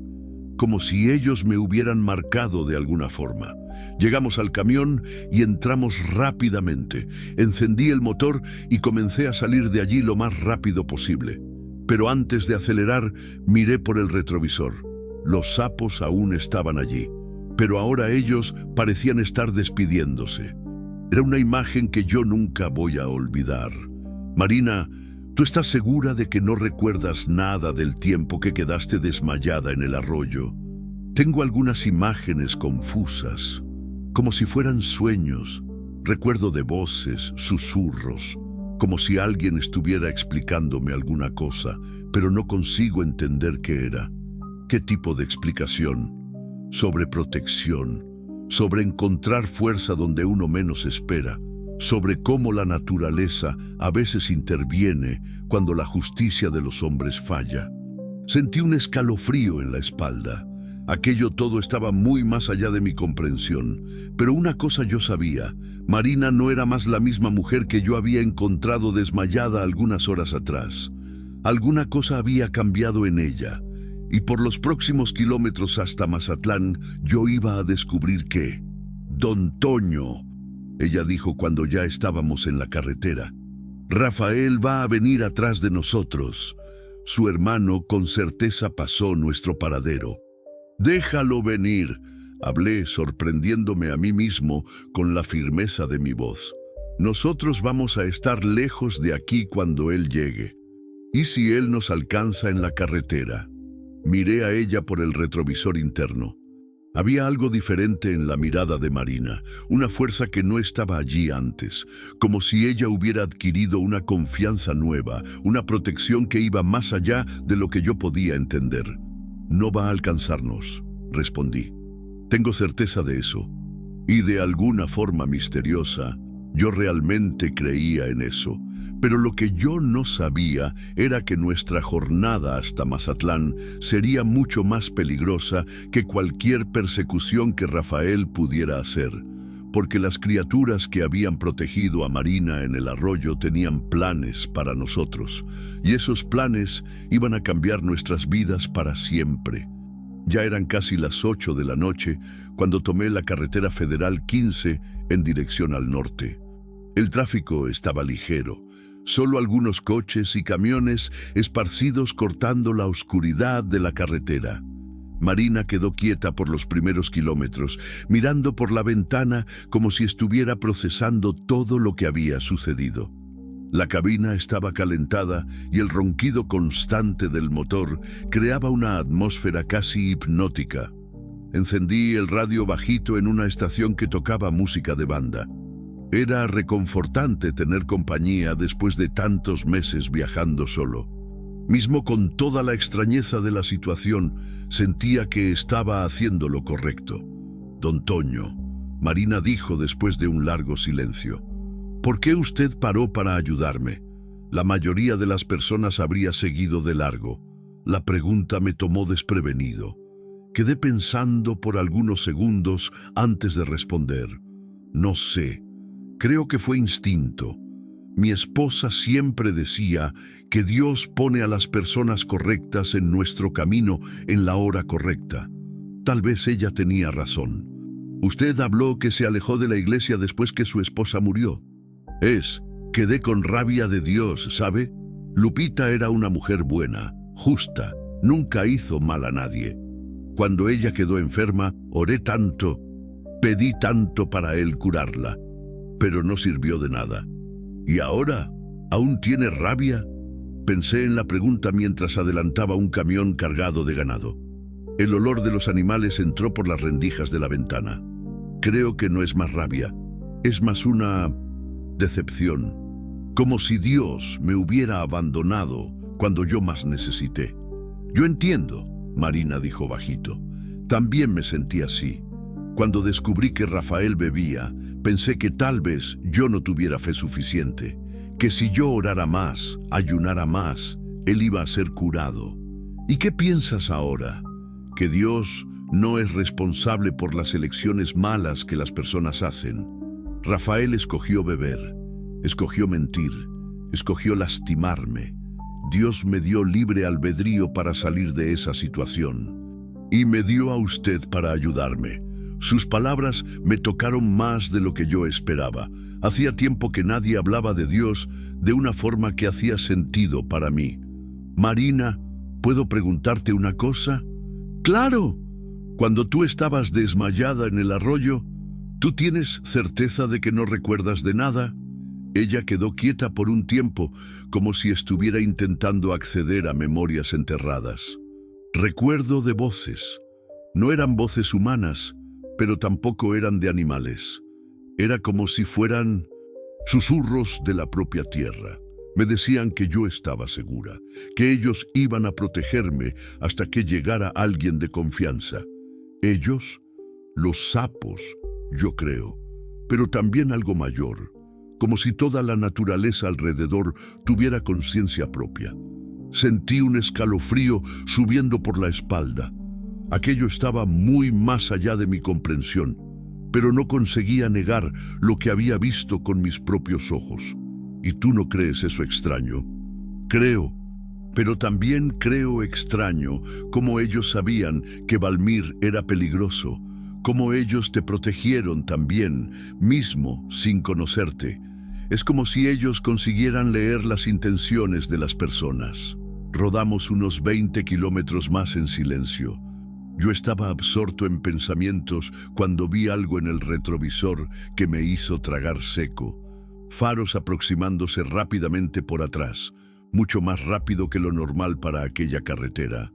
S1: ellos me hubieran marcado de alguna forma. Llegamos al camión y entramos rápidamente. Encendí el motor y comencé a salir de allí lo más rápido posible. Pero antes de acelerar, miré por el retrovisor. Los sapos aún estaban allí, pero ahora ellos parecían estar despidiéndose. Era una imagen que yo nunca voy a olvidar. Marina, ¿tú estás segura de que no recuerdas nada del tiempo que quedaste desmayada en el arroyo? Tengo algunas imágenes confusas, como si fueran sueños. Recuerdo de voces, susurros, como si alguien estuviera explicándome alguna cosa, pero no consigo entender qué era. ¿Qué tipo de explicación? Sobre protección, sobre encontrar fuerza donde uno menos espera, sobre cómo la naturaleza a veces interviene cuando la justicia de los hombres falla. Sentí un escalofrío en la espalda. Aquello todo estaba muy más allá de mi comprensión, pero una cosa yo sabía: Marina no era más la misma mujer que yo había encontrado desmayada algunas horas atrás. Alguna cosa había cambiado en ella, y por los próximos kilómetros hasta Mazatlán yo iba a descubrir que... «Don Toño», ella dijo cuando ya estábamos en la carretera, «Rafael va a venir atrás de nosotros. Su hermano con certeza pasó nuestro paradero». «Déjalo venir», hablé, sorprendiéndome a mí mismo con la firmeza de mi voz. «Nosotros vamos a estar lejos de aquí cuando él llegue. ¿Y si él nos alcanza en la carretera?» Miré a ella por el retrovisor interno. Había algo diferente en la mirada de Marina, una fuerza que no estaba allí antes, como si ella hubiera adquirido una confianza nueva, una protección que iba más allá de lo que yo podía entender. «No va a alcanzarnos», respondí. «Tengo certeza de eso». Y de alguna forma misteriosa, yo realmente creía en eso. Pero lo que yo no sabía era que nuestra jornada hasta Mazatlán sería mucho más peligrosa que cualquier persecución que Rafael pudiera hacer, porque las criaturas que habían protegido a Marina en el arroyo tenían planes para nosotros, y esos planes iban a cambiar nuestras vidas para siempre. Ya eran casi las 8 de la noche cuando tomé la carretera federal 15 en dirección al norte. El tráfico estaba ligero, solo algunos coches y camiones esparcidos cortando la oscuridad de la carretera. Marina quedó quieta por los primeros kilómetros, mirando por la ventana como si estuviera procesando todo lo que había sucedido. La cabina estaba calentada y el ronquido constante del motor creaba una atmósfera casi hipnótica. Encendí el radio bajito en una estación que tocaba música de banda. Era reconfortante tener compañía después de tantos meses viajando solo. Mismo con toda la extrañeza de la situación, sentía que estaba haciendo lo correcto. «Don Toño», Marina dijo después de un largo silencio, «¿por qué usted paró para ayudarme? La mayoría de las personas habría seguido de largo». La pregunta me tomó desprevenido. Quedé pensando por algunos segundos antes de responder. «No sé, creo que fue instinto. Mi esposa siempre decía que Dios pone a las personas correctas en nuestro camino en la hora correcta. Tal vez ella tenía razón. Usted habló que se alejó de la iglesia después que su esposa murió. Quedé con rabia de Dios, ¿sabe? Lupita era una mujer buena, justa, nunca hizo mal a nadie. Cuando ella quedó enferma, oré tanto, pedí tanto para él curarla, pero no sirvió de nada. ¿Y ahora? ¿Aún tiene rabia?», pensé en la pregunta mientras adelantaba un camión cargado de ganado. El olor de los animales entró por las rendijas de la ventana. Creo que no es más rabia, es más una decepción, como si Dios me hubiera abandonado cuando yo más necesité. Yo entiendo, Marina dijo bajito. También me sentí así. Cuando descubrí que Rafael bebía, pensé que tal vez yo no tuviera fe suficiente, que si yo orara más, ayunara más, él iba a ser curado. ¿Y qué piensas ahora? ¿Que Dios no es responsable por las elecciones malas que las personas hacen? Rafael escogió beber, escogió mentir, escogió lastimarme. Dios me dio libre albedrío para salir de esa situación. Y me dio a usted para ayudarme. Sus palabras me tocaron más de lo que yo esperaba. Hacía tiempo que nadie hablaba de Dios de una forma que hacía sentido para mí. Marina, ¿puedo preguntarte una cosa? ¡Claro! Cuando tú estabas desmayada en el arroyo, ¿tú tienes certeza de que no recuerdas de nada? Ella quedó quieta por un tiempo, como si estuviera intentando acceder a memorias enterradas. Recuerdo de voces. No eran voces humanas, pero tampoco eran de animales. Era como si fueran susurros de la propia tierra. Me decían que yo estaba segura, que ellos iban a protegerme hasta que llegara alguien de confianza. Ellos, los sapos, yo creo, pero también algo mayor, como si toda la naturaleza alrededor tuviera conciencia propia. Sentí un escalofrío subiendo por la espalda. Aquello estaba muy más allá de mi comprensión, pero no conseguía negar lo que había visto con mis propios ojos. ¿Y tú no crees eso extraño? Creo, pero también creo extraño cómo ellos sabían que Valmir era peligroso, cómo ellos te protegieron también, mismo sin conocerte. Es como si ellos consiguieran leer las intenciones de las personas. Rodamos unos 20 kilómetros más en silencio. Yo estaba absorto en pensamientos cuando vi algo en el retrovisor que me hizo tragar seco. Faros aproximándose rápidamente por atrás, mucho más rápido que lo normal para aquella carretera.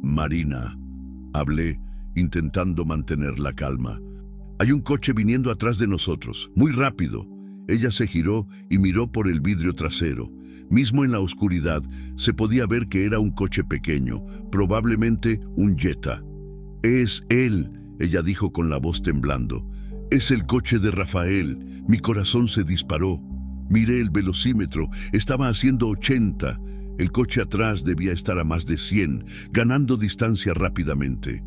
S1: Marina, hablé, intentando mantener la calma. Hay un coche viniendo atrás de nosotros, muy rápido. Ella se giró y miró por el vidrio trasero. Mismo en la oscuridad, se podía ver que era un coche pequeño, probablemente un Jetta. «Es él», ella dijo con la voz temblando. «Es el coche de Rafael». Mi corazón se disparó. Miré el velocímetro, estaba haciendo 80. El coche atrás debía estar a más de 100, ganando distancia rápidamente.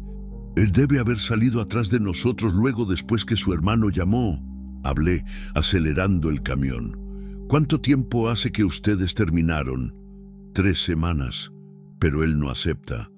S1: Él debe haber salido atrás de nosotros luego después que su hermano llamó. Hablé, acelerando el camión. ¿Cuánto tiempo hace que ustedes terminaron? 3 semanas, pero él no acepta.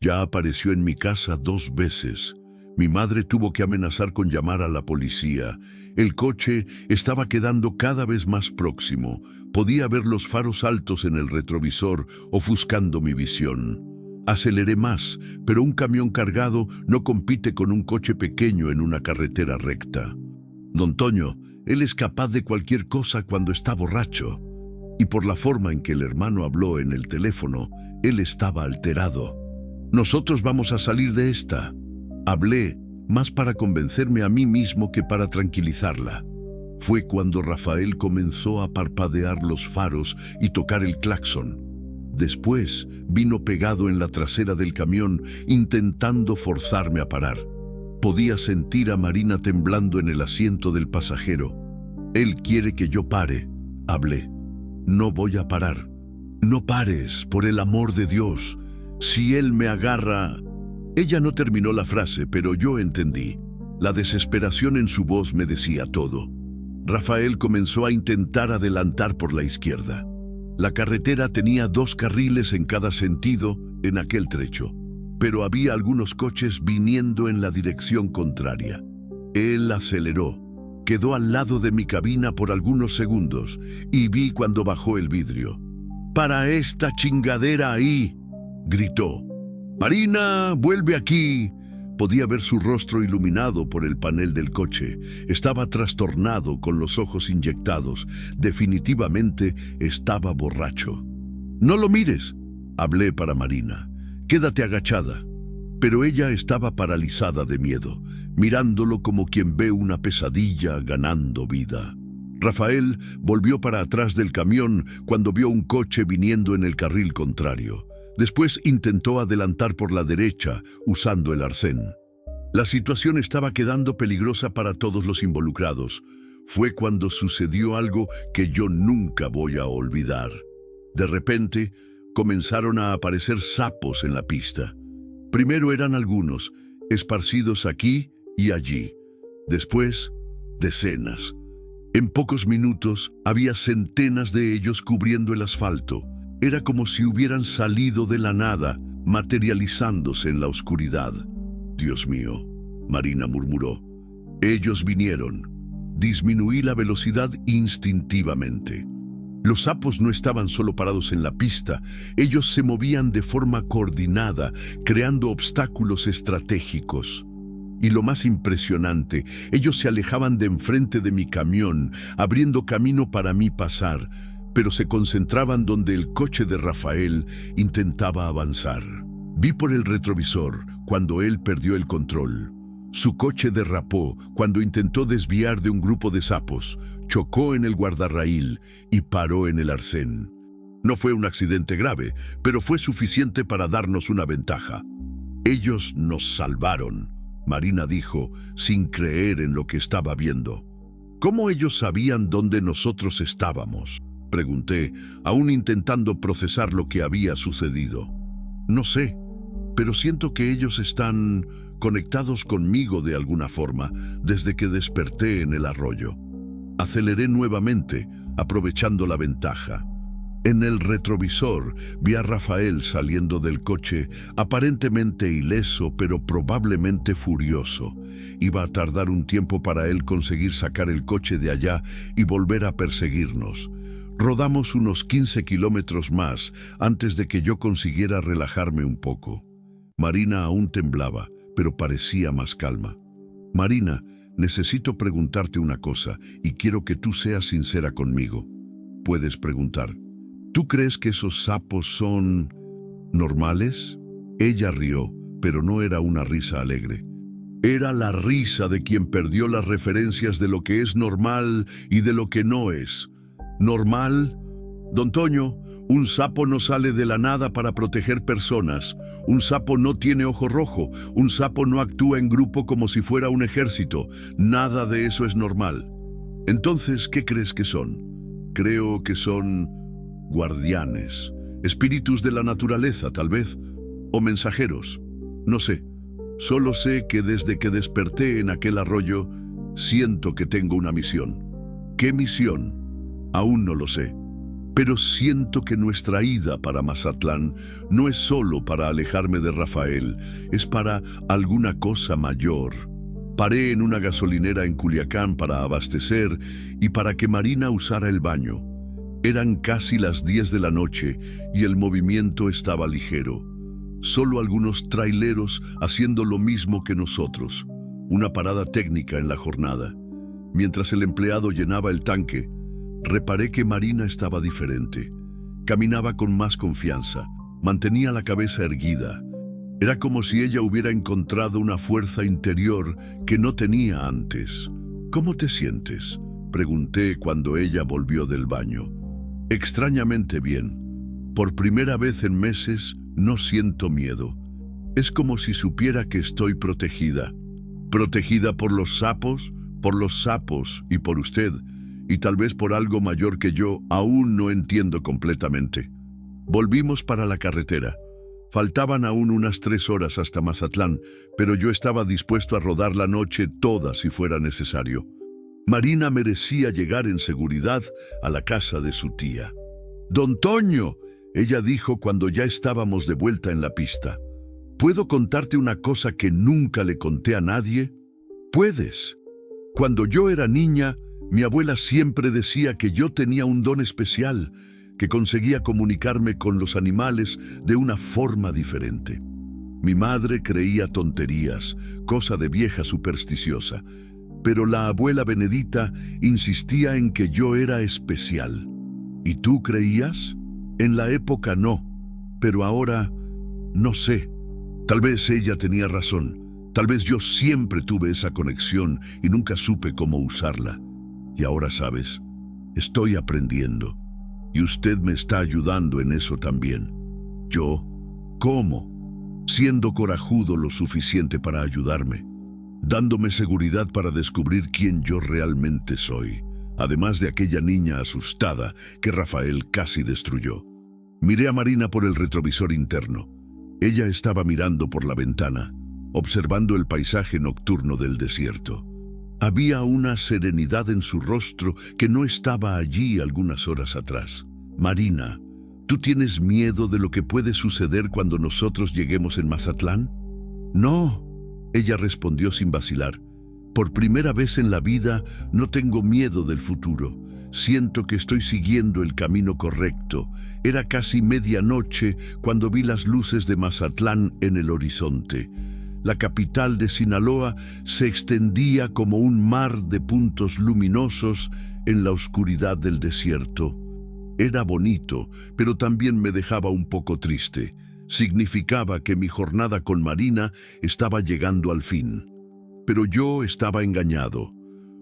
S1: Ya apareció en mi casa 2 veces. Mi madre tuvo que amenazar con llamar a la policía. El coche estaba quedando cada vez más próximo. Podía ver los faros altos en el retrovisor, ofuscando mi visión. Aceleré más, pero un camión cargado no compite con un coche pequeño en una carretera recta. Don Toño, él es capaz de cualquier cosa cuando está borracho. Y por la forma en que el hermano habló en el teléfono, él estaba alterado. Nosotros vamos a salir de esta. Hablé, más para convencerme a mí mismo que para tranquilizarla. Fue cuando Rafael comenzó a parpadear los faros y tocar el claxon. Después vino pegado en la trasera del camión, intentando forzarme a parar. Podía sentir a Marina temblando en el asiento del pasajero. Él quiere que yo pare, hablé. No voy a parar. No pares, por el amor de Dios. Si él me agarra... Ella no terminó la frase, pero yo entendí. La desesperación en su voz me decía todo. Rafael comenzó a intentar adelantar por la izquierda. La carretera tenía 2 carriles en cada sentido en aquel trecho, pero había algunos coches viniendo en la dirección contraria. Él aceleró. Quedó al lado de mi cabina por algunos segundos y vi cuando bajó el vidrio. «¡Para esta chingadera ahí!», gritó. «Marina, vuelve aquí». Podía ver su rostro iluminado por el panel del coche. Estaba trastornado, con los ojos inyectados. Definitivamente estaba borracho. «No lo mires», hablé para Marina. «Quédate agachada». pero ella estaba paralizada de miedo, mirándolo como quien ve una pesadilla ganando vida. Rafael volvió para atrás del camión cuando vio un coche viniendo en el carril contrario. Después intentó adelantar por la derecha usando el arcén. La situación estaba quedando peligrosa para todos los involucrados. Fue cuando sucedió algo que yo nunca voy a olvidar. De repente, comenzaron a aparecer sapos en la pista. Primero eran algunos, esparcidos aquí y allí. Después, decenas. En pocos minutos, había centenas de ellos cubriendo el asfalto. Era como si hubieran salido de la nada, materializándose en la oscuridad. «Dios mío», Marina murmuró. «Ellos vinieron». Disminuí la velocidad instintivamente. Los sapos no estaban solo parados en la pista, ellos se movían de forma coordinada, creando obstáculos estratégicos. Y lo más impresionante, ellos se alejaban de enfrente de mi camión, abriendo camino para mí pasar, pero se concentraban donde el coche de Rafael intentaba avanzar. Vi por el retrovisor cuando él perdió el control. Su coche derrapó cuando intentó desviar de un grupo de sapos, chocó en el guardarraíl y paró en el arcén. No fue un accidente grave, pero fue suficiente para darnos una ventaja. «Ellos nos salvaron», Marina dijo, sin creer en lo que estaba viendo. «¿Cómo ellos sabían dónde nosotros estábamos?», pregunté, aún intentando procesar lo que había sucedido. «No sé, pero siento que ellos están conectados conmigo de alguna forma desde que desperté en el arroyo». Aceleré nuevamente, aprovechando la ventaja. En el retrovisor vi a Rafael saliendo del coche, aparentemente ileso, pero probablemente furioso. Iba a tardar un tiempo para él conseguir sacar el coche de allá y volver a perseguirnos. Rodamos unos 15 kilómetros más antes de que yo consiguiera relajarme un poco. Marina aún temblaba, pero parecía más calma. «Marina, necesito preguntarte una cosa y quiero que tú seas sincera conmigo». «Puedes preguntar». «¿Tú crees que esos sapos son normales?» Ella rió, pero no era una risa alegre. Era la risa de quien perdió las referencias de lo que es normal y de lo que no es. ¿Normal? Don Toño, un sapo no sale de la nada para proteger personas. Un sapo no tiene ojo rojo. Un sapo no actúa en grupo como si fuera un ejército. Nada de eso es normal. Entonces, ¿qué crees que son? Creo que son guardianes, espíritus de la naturaleza, tal vez, o mensajeros. No sé. Solo sé que desde que desperté en aquel arroyo, siento que tengo una misión. ¿Qué misión? Aún no lo sé. Pero siento que nuestra ida para Mazatlán no es solo para alejarme de Rafael, es para alguna cosa mayor. Paré en una gasolinera en Culiacán para abastecer y para que Marina usara el baño. Eran casi las 10 de la noche y el movimiento estaba ligero. Solo algunos traileros haciendo lo mismo que nosotros. Una parada técnica en la jornada. Mientras el empleado llenaba el tanque, reparé que Marina estaba diferente. Caminaba con más confianza, mantenía la cabeza erguida. Era como si ella hubiera encontrado una fuerza interior que no tenía antes. «¿Cómo te sientes?», pregunté cuando ella volvió del baño. «Extrañamente bien. Por primera vez en meses no siento miedo. Es como si supiera que estoy protegida. Protegida por los sapos y por usted, y tal vez por algo mayor que yo aún no entiendo completamente». Volvimos para la carretera. Faltaban aún unas 3 horas hasta Mazatlán, pero yo estaba dispuesto a rodar la noche toda si fuera necesario. Marina merecía llegar en seguridad a la casa de su tía. «Don Toño», ella dijo cuando ya estábamos de vuelta en la pista, «¿puedo contarte una cosa que nunca le conté a nadie?» «Puedes. Cuando yo era niña, mi abuela siempre decía que yo tenía un don especial, que conseguía comunicarme con los animales de una forma diferente. Mi madre creía tonterías, cosa de vieja supersticiosa, pero la abuela Benedita insistía en que yo era especial. ¿Y tú creías? En la época no, pero ahora no sé. Tal vez ella tenía razón. Tal vez yo siempre tuve esa conexión y nunca supe cómo usarla. Y ahora sabes, estoy aprendiendo. Y usted me está ayudando en eso también. ¿Yo? ¿Cómo? Siendo corajudo lo suficiente para ayudarme, dándome seguridad para descubrir quién yo realmente soy, además de aquella niña asustada que Rafael casi destruyó. Miré a Marina por el retrovisor interno. Ella estaba mirando por la ventana, observando el paisaje nocturno del desierto. Había una serenidad en su rostro que no estaba allí algunas horas atrás. Marina, ¿tú tienes miedo de lo que puede suceder cuando nosotros lleguemos en Mazatlán? No, ella respondió sin vacilar. Por primera vez en la vida no tengo miedo del futuro. Siento que estoy siguiendo el camino correcto. Era casi medianoche cuando vi las luces de Mazatlán en el horizonte. La capital de Sinaloa se extendía como un mar de puntos luminosos en la oscuridad del desierto. Era bonito, pero también me dejaba un poco triste. Significaba que mi jornada con Marina estaba llegando al fin. Pero yo estaba engañado.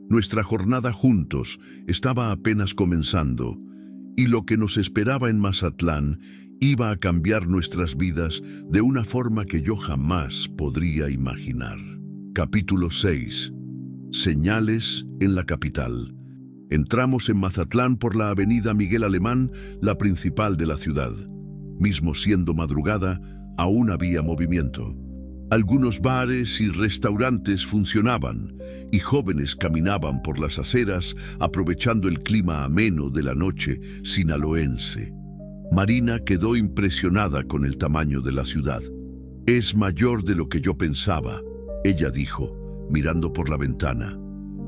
S1: Nuestra jornada juntos estaba apenas comenzando, y lo que nos esperaba en Mazatlán iba a cambiar nuestras vidas de una forma que yo jamás podría imaginar. Capítulo 6. Señales en la capital. Entramos en Mazatlán por la avenida Miguel Alemán, la principal de la ciudad. Mismo siendo madrugada, aún había movimiento. Algunos bares y restaurantes funcionaban y jóvenes caminaban por las aceras aprovechando el clima ameno de la noche sinaloense. Marina quedó impresionada con el tamaño de la ciudad. «Es mayor de lo que yo pensaba», ella dijo, mirando por la ventana.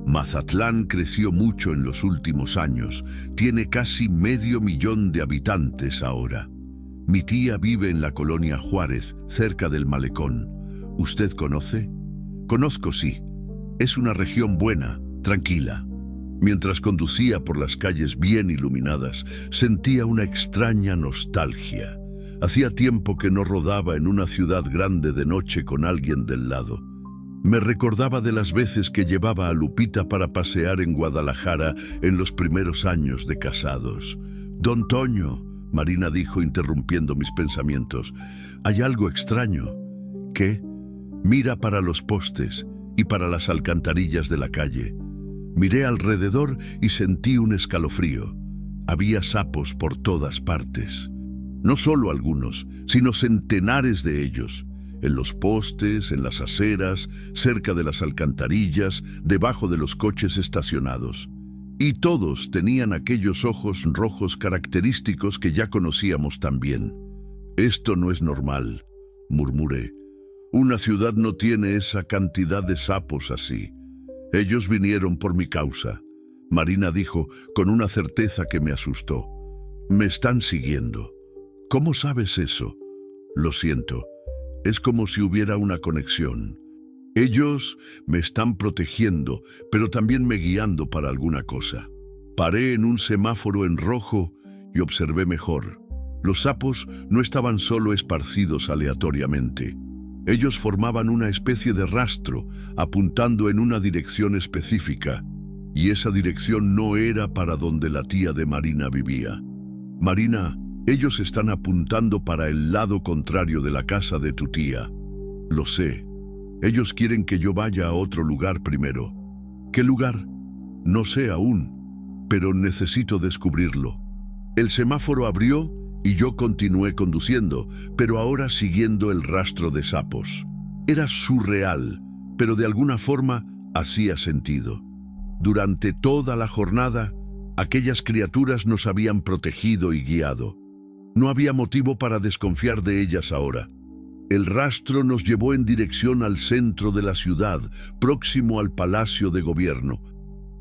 S1: «Mazatlán creció mucho en los últimos años. Tiene casi 500,000 de habitantes ahora. Mi tía vive en la colonia Juárez, cerca del malecón. ¿Usted conoce?» «Conozco, sí. Es una región buena, tranquila». Mientras conducía por las calles bien iluminadas, sentía una extraña nostalgia. Hacía tiempo que no rodaba en una ciudad grande de noche con alguien del lado. Me recordaba de las veces que llevaba a Lupita para pasear en Guadalajara en los primeros años de casados. «Don Toño», Marina dijo interrumpiendo mis pensamientos, «hay algo extraño». «¿Qué?» «Mira para los postes y para las alcantarillas de la calle». Miré alrededor y sentí un escalofrío. Había sapos por todas partes. No solo algunos, sino centenares de ellos. En los postes, en las aceras, cerca de las alcantarillas, debajo de los coches estacionados. Y todos tenían aquellos ojos rojos característicos que ya conocíamos también. «Esto no es normal», murmuré. «Una ciudad no tiene esa cantidad de sapos así». «Ellos vinieron por mi causa», Marina dijo con una certeza que me asustó. «Me están siguiendo». «¿Cómo sabes eso?» «Lo siento. Es como si hubiera una conexión. Ellos me están protegiendo, pero también me guiando para alguna cosa». Paré en un semáforo en rojo y observé mejor. Los sapos no estaban solo esparcidos aleatoriamente. Ellos formaban una especie de rastro, apuntando en una dirección específica, y esa dirección no era para donde la tía de Marina vivía. «Marina, ellos están apuntando para el lado contrario de la casa de tu tía». «Lo sé. Ellos quieren que yo vaya a otro lugar primero». «¿Qué lugar?» «No sé aún, pero necesito descubrirlo». El semáforo abrió y yo continué conduciendo, pero ahora siguiendo el rastro de sapos. Era surreal, pero de alguna forma hacía sentido. Durante toda la jornada, aquellas criaturas nos habían protegido y guiado. No había motivo para desconfiar de ellas ahora. El rastro nos llevó en dirección al centro de la ciudad, próximo al Palacio de Gobierno.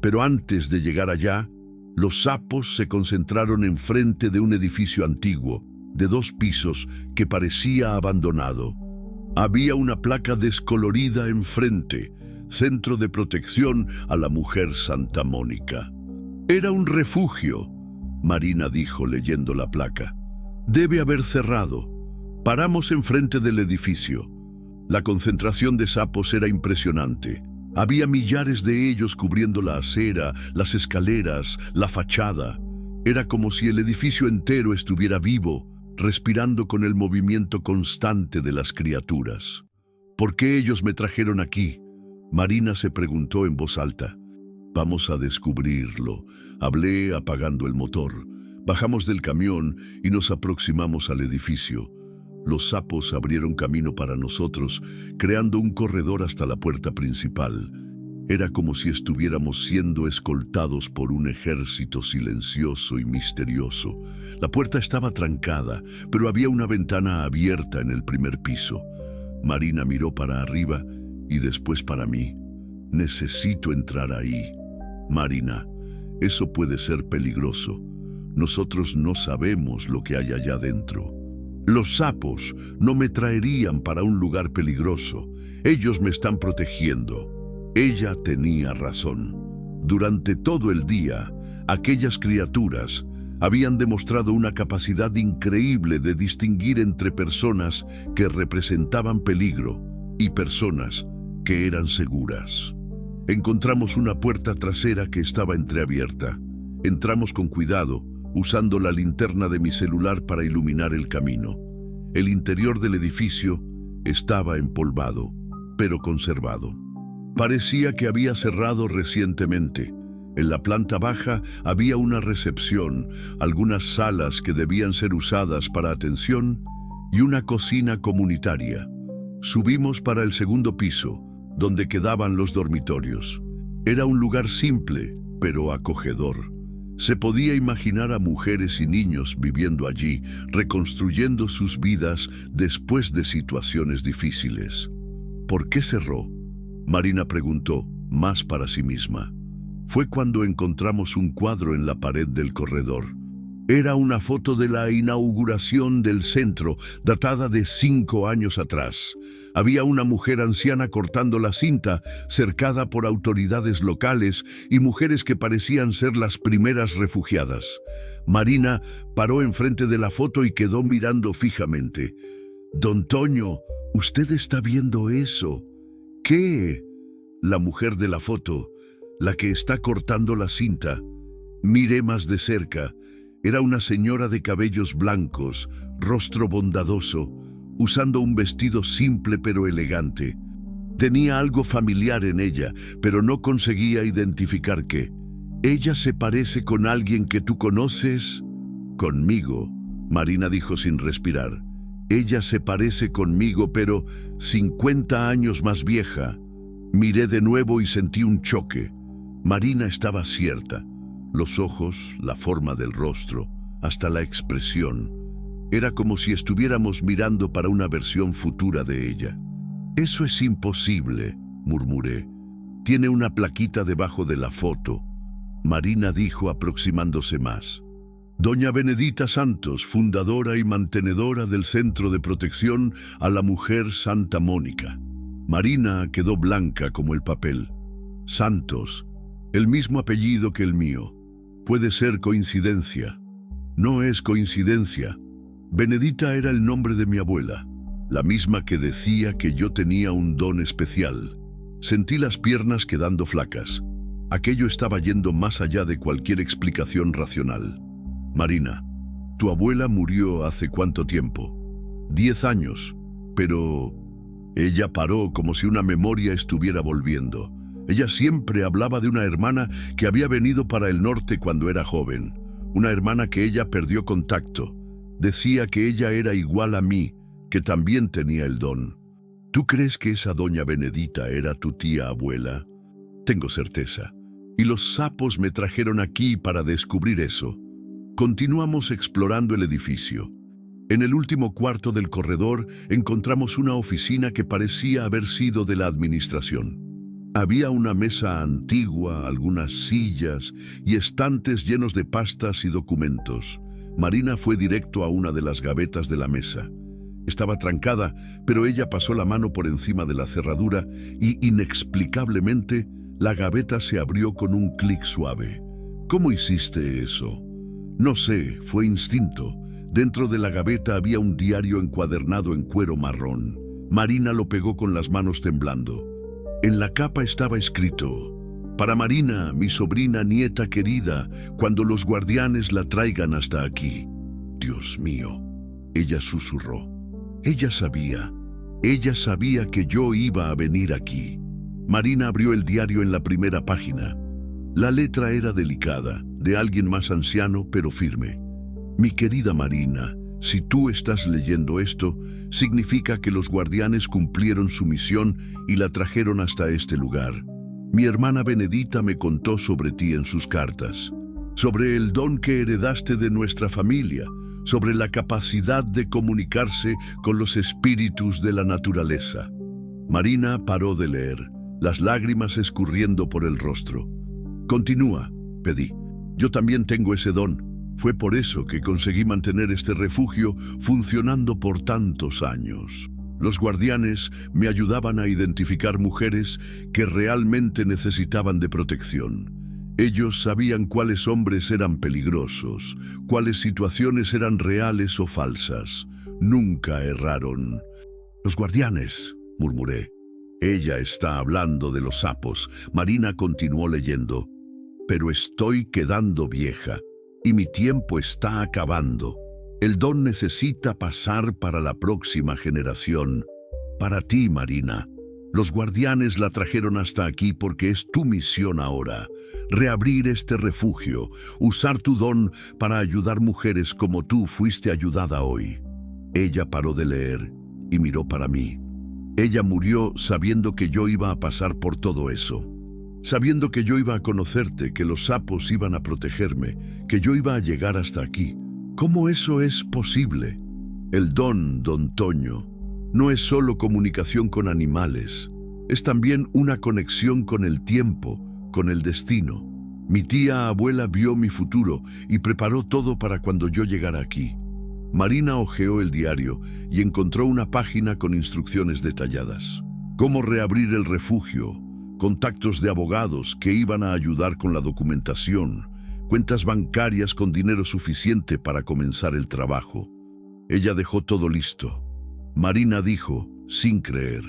S1: Pero antes de llegar allá, los sapos se concentraron enfrente de un edificio antiguo, de 2 pisos, que parecía abandonado. Había una placa descolorida enfrente, Centro de Protección a la Mujer Santa Mónica. «Era un refugio», Marina dijo leyendo la placa. «Debe haber cerrado». Paramos enfrente del edificio. La concentración de sapos era impresionante. Había millares de ellos cubriendo la acera, las escaleras, la fachada. Era como si el edificio entero estuviera vivo, respirando con el movimiento constante de las criaturas. ¿Por qué ellos me trajeron aquí? Marina se preguntó en voz alta. Vamos a descubrirlo, hablé apagando el motor. Bajamos del camión y nos aproximamos al edificio. Los sapos abrieron camino para nosotros, creando un corredor hasta la puerta principal. Era como si estuviéramos siendo escoltados por un ejército silencioso y misterioso. La puerta estaba trancada, pero había una ventana abierta en el primer piso. Marina miró para arriba y después para mí. Necesito entrar ahí. Marina, eso puede ser peligroso. Nosotros no sabemos lo que hay allá dentro. Los sapos no me traerían para un lugar peligroso. Ellos me están protegiendo. Ella tenía razón. Durante todo el día, aquellas criaturas habían demostrado una capacidad increíble de distinguir entre personas que representaban peligro y personas que eran seguras. Encontramos una puerta trasera que estaba entreabierta. Entramos con cuidado, usando la linterna de mi celular para iluminar el camino. El interior del edificio estaba empolvado, pero conservado. Parecía que había cerrado recientemente. En la planta baja había una recepción, algunas salas que debían ser usadas para atención y una cocina comunitaria. Subimos para el segundo piso, donde quedaban los dormitorios. Era un lugar simple, pero acogedor. Se podía imaginar a mujeres y niños viviendo allí, reconstruyendo sus vidas después de situaciones difíciles. ¿Por qué cerró? Marina preguntó, más para sí misma. Fue cuando encontramos un cuadro en la pared del corredor. Era una foto de la inauguración del centro, datada de 5 años atrás. Había una mujer anciana cortando la cinta, cercada por autoridades locales y mujeres que parecían ser las primeras refugiadas. Marina paró enfrente de la foto y quedó mirando fijamente. «Don Toño, ¿usted está viendo eso?» «¿Qué?» La mujer de la foto, la que está cortando la cinta. Miré más de cerca. Era una señora de cabellos blancos, rostro bondadoso, usando un vestido simple pero elegante. Tenía algo familiar en ella, pero no conseguía identificar qué. «¿Ella se parece con alguien que tú conoces?» «Conmigo», Marina dijo sin respirar. «Ella se parece conmigo, pero 50 años más vieja». Miré de nuevo y sentí un choque. Marina estaba cierta. Los ojos, la forma del rostro, hasta la expresión. Era como si estuviéramos mirando para una versión futura de ella. «Eso es imposible», murmuré. «Tiene una plaquita debajo de la foto». Marina dijo aproximándose más. «Doña Benedita Santos, fundadora y mantenedora del Centro de Protección a la Mujer Santa Mónica». Marina quedó blanca como el papel. «Santos, el mismo apellido que el mío. Puede ser coincidencia». «No es coincidencia. Benedita era el nombre de mi abuela, la misma que decía que yo tenía un don especial». Sentí las piernas quedando flacas. Aquello estaba yendo más allá de cualquier explicación racional. «Marina, tu abuela murió hace ¿cuánto tiempo?» 10 años, pero...» Ella paró como si una memoria estuviera volviendo. Ella siempre hablaba de una hermana que había venido para el norte cuando era joven. Una hermana que ella perdió contacto. Decía que ella era igual a mí, que también tenía el don. ¿Tú crees que esa doña Benedita era tu tía abuela? Tengo certeza. Y los sapos me trajeron aquí para descubrir eso. Continuamos explorando el edificio. En el último cuarto del corredor encontramos una oficina que parecía haber sido de la administración. Había una mesa antigua, algunas sillas y estantes llenos de pastas y documentos. Marina fue directo a una de las gavetas de la mesa. Estaba trancada, pero ella pasó la mano por encima de la cerradura y, inexplicablemente, la gaveta se abrió con un clic suave. ¿Cómo hiciste eso? No sé, fue instinto. Dentro de la gaveta había un diario encuadernado en cuero marrón. Marina lo pegó con las manos temblando. En la capa estaba escrito: para Marina, mi sobrina nieta querida, cuando los guardianes la traigan hasta aquí. Dios mío, ella susurró. Ella sabía que yo iba a venir aquí. Marina abrió el diario en la primera página. La letra era delicada, de alguien más anciano pero firme. Mi querida Marina, si tú estás leyendo esto, significa que los guardianes cumplieron su misión y la trajeron hasta este lugar. Mi hermana Benedita me contó sobre ti en sus cartas, sobre el don que heredaste de nuestra familia, sobre la capacidad de comunicarse con los espíritus de la naturaleza. Marina paró de leer, las lágrimas escurriendo por el rostro. Continúa, pedí. Yo también tengo ese don. Fue por eso que conseguí mantener este refugio funcionando por tantos años. Los guardianes me ayudaban a identificar mujeres que realmente necesitaban de protección. Ellos sabían cuáles hombres eran peligrosos, cuáles situaciones eran reales o falsas. Nunca erraron. Los guardianes, murmuré. Ella está hablando de los sapos. Marina continuó leyendo. Pero estoy quedando vieja y mi tiempo está acabando. El don necesita pasar para la próxima generación. Para ti, Marina. Los guardianes la trajeron hasta aquí porque es tu misión ahora. Reabrir este refugio, usar tu don para ayudar mujeres como tú fuiste ayudada hoy. Ella paró de leer y miró para mí. Ella murió sabiendo que yo iba a pasar por todo eso. Sabiendo que yo iba a conocerte, que los sapos iban a protegerme, que yo iba a llegar hasta aquí. ¿Cómo eso es posible? El don Toño, no es solo comunicación con animales, es también una conexión con el tiempo, con el destino. Mi tía abuela vio mi futuro y preparó todo para cuando yo llegara aquí. Marina hojeó el diario y encontró una página con instrucciones detalladas. Cómo reabrir el refugio, contactos de abogados que iban a ayudar con la documentación, cuentas bancarias con dinero suficiente para comenzar el trabajo. Ella dejó todo listo. Marina dijo, sin creer,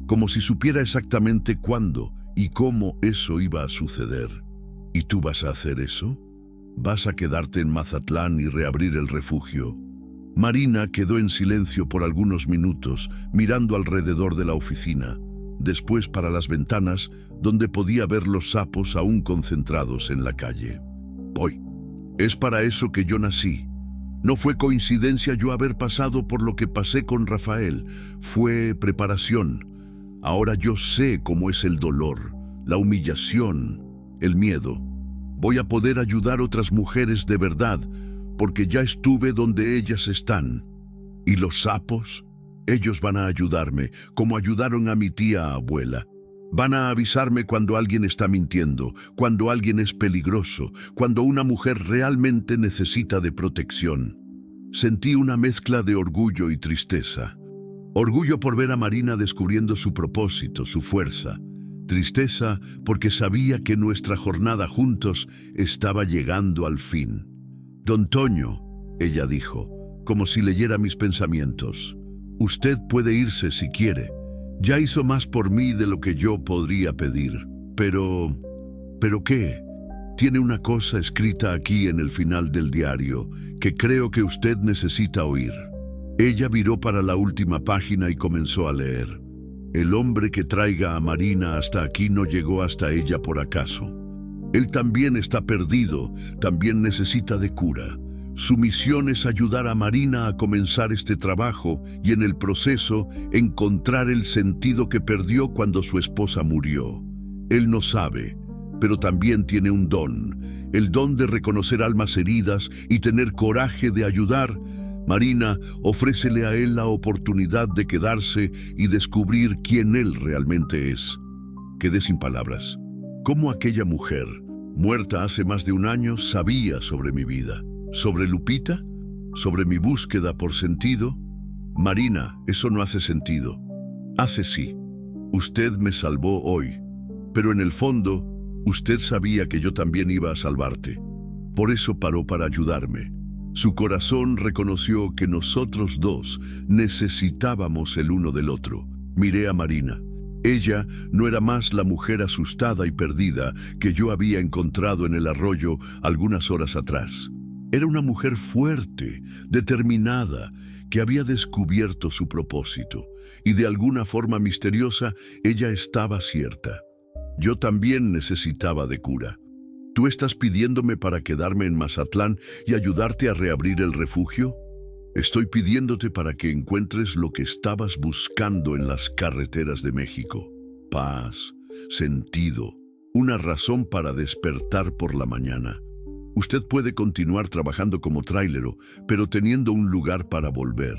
S1: como si supiera exactamente cuándo y cómo eso iba a suceder. ¿Y tú vas a hacer eso? ¿Vas a quedarte en Mazatlán y reabrir el refugio? Marina quedó en silencio por algunos minutos, mirando alrededor de la oficina, después para las ventanas, donde podía ver los sapos aún concentrados en la calle. Voy. Es para eso que yo nací. No fue coincidencia yo haber pasado por lo que pasé con Rafael. Fue preparación. Ahora yo sé cómo es el dolor, la humillación, el miedo. Voy a poder ayudar a otras mujeres de verdad, porque ya estuve donde ellas están. ¿Y los sapos? Ellos van a ayudarme, como ayudaron a mi tía abuela. Van a avisarme cuando alguien está mintiendo, cuando alguien es peligroso, cuando una mujer realmente necesita de protección. Sentí una mezcla de orgullo y tristeza. Orgullo por ver a Marina descubriendo su propósito, su fuerza. Tristeza porque sabía que nuestra jornada juntos estaba llegando al fin. Don Toño, ella dijo, como si leyera mis pensamientos. Usted puede irse si quiere. Ya hizo más por mí de lo que yo podría pedir. ¿Pero qué? Tiene una cosa escrita aquí en el final del diario que creo que usted necesita oír. Ella viró para la última página y comenzó a leer. El hombre que traiga a Marina hasta aquí no llegó hasta ella por acaso. Él también está perdido, también necesita de cura. Su misión es ayudar a Marina a comenzar este trabajo y en el proceso encontrar el sentido que perdió cuando su esposa murió. Él no sabe, pero también tiene un don, el don de reconocer almas heridas y tener coraje de ayudar. Marina, ofrécele a él la oportunidad de quedarse y descubrir quién él realmente es. Quedé sin palabras. ¿Cómo aquella mujer, muerta hace más de un año, sabía sobre mi vida? ¿Sobre Lupita? ¿Sobre mi búsqueda por sentido? Marina, eso no hace sentido. Hace sí. Usted me salvó hoy, pero en el fondo, usted sabía que yo también iba a salvarte. Por eso paró para ayudarme. Su corazón reconoció que nosotros dos necesitábamos el uno del otro. Miré a Marina. Ella no era más la mujer asustada y perdida que yo había encontrado en el arroyo algunas horas atrás. Era una mujer fuerte, determinada, que había descubierto su propósito, y de alguna forma misteriosa ella estaba cierta. Yo también necesitaba de cura. ¿Tú estás pidiéndome para quedarme en Mazatlán y ayudarte a reabrir el refugio? Estoy pidiéndote para que encuentres lo que estabas buscando en las carreteras de México. Paz, sentido, una razón para despertar por la mañana. Usted puede continuar trabajando como trailero, pero teniendo un lugar para volver,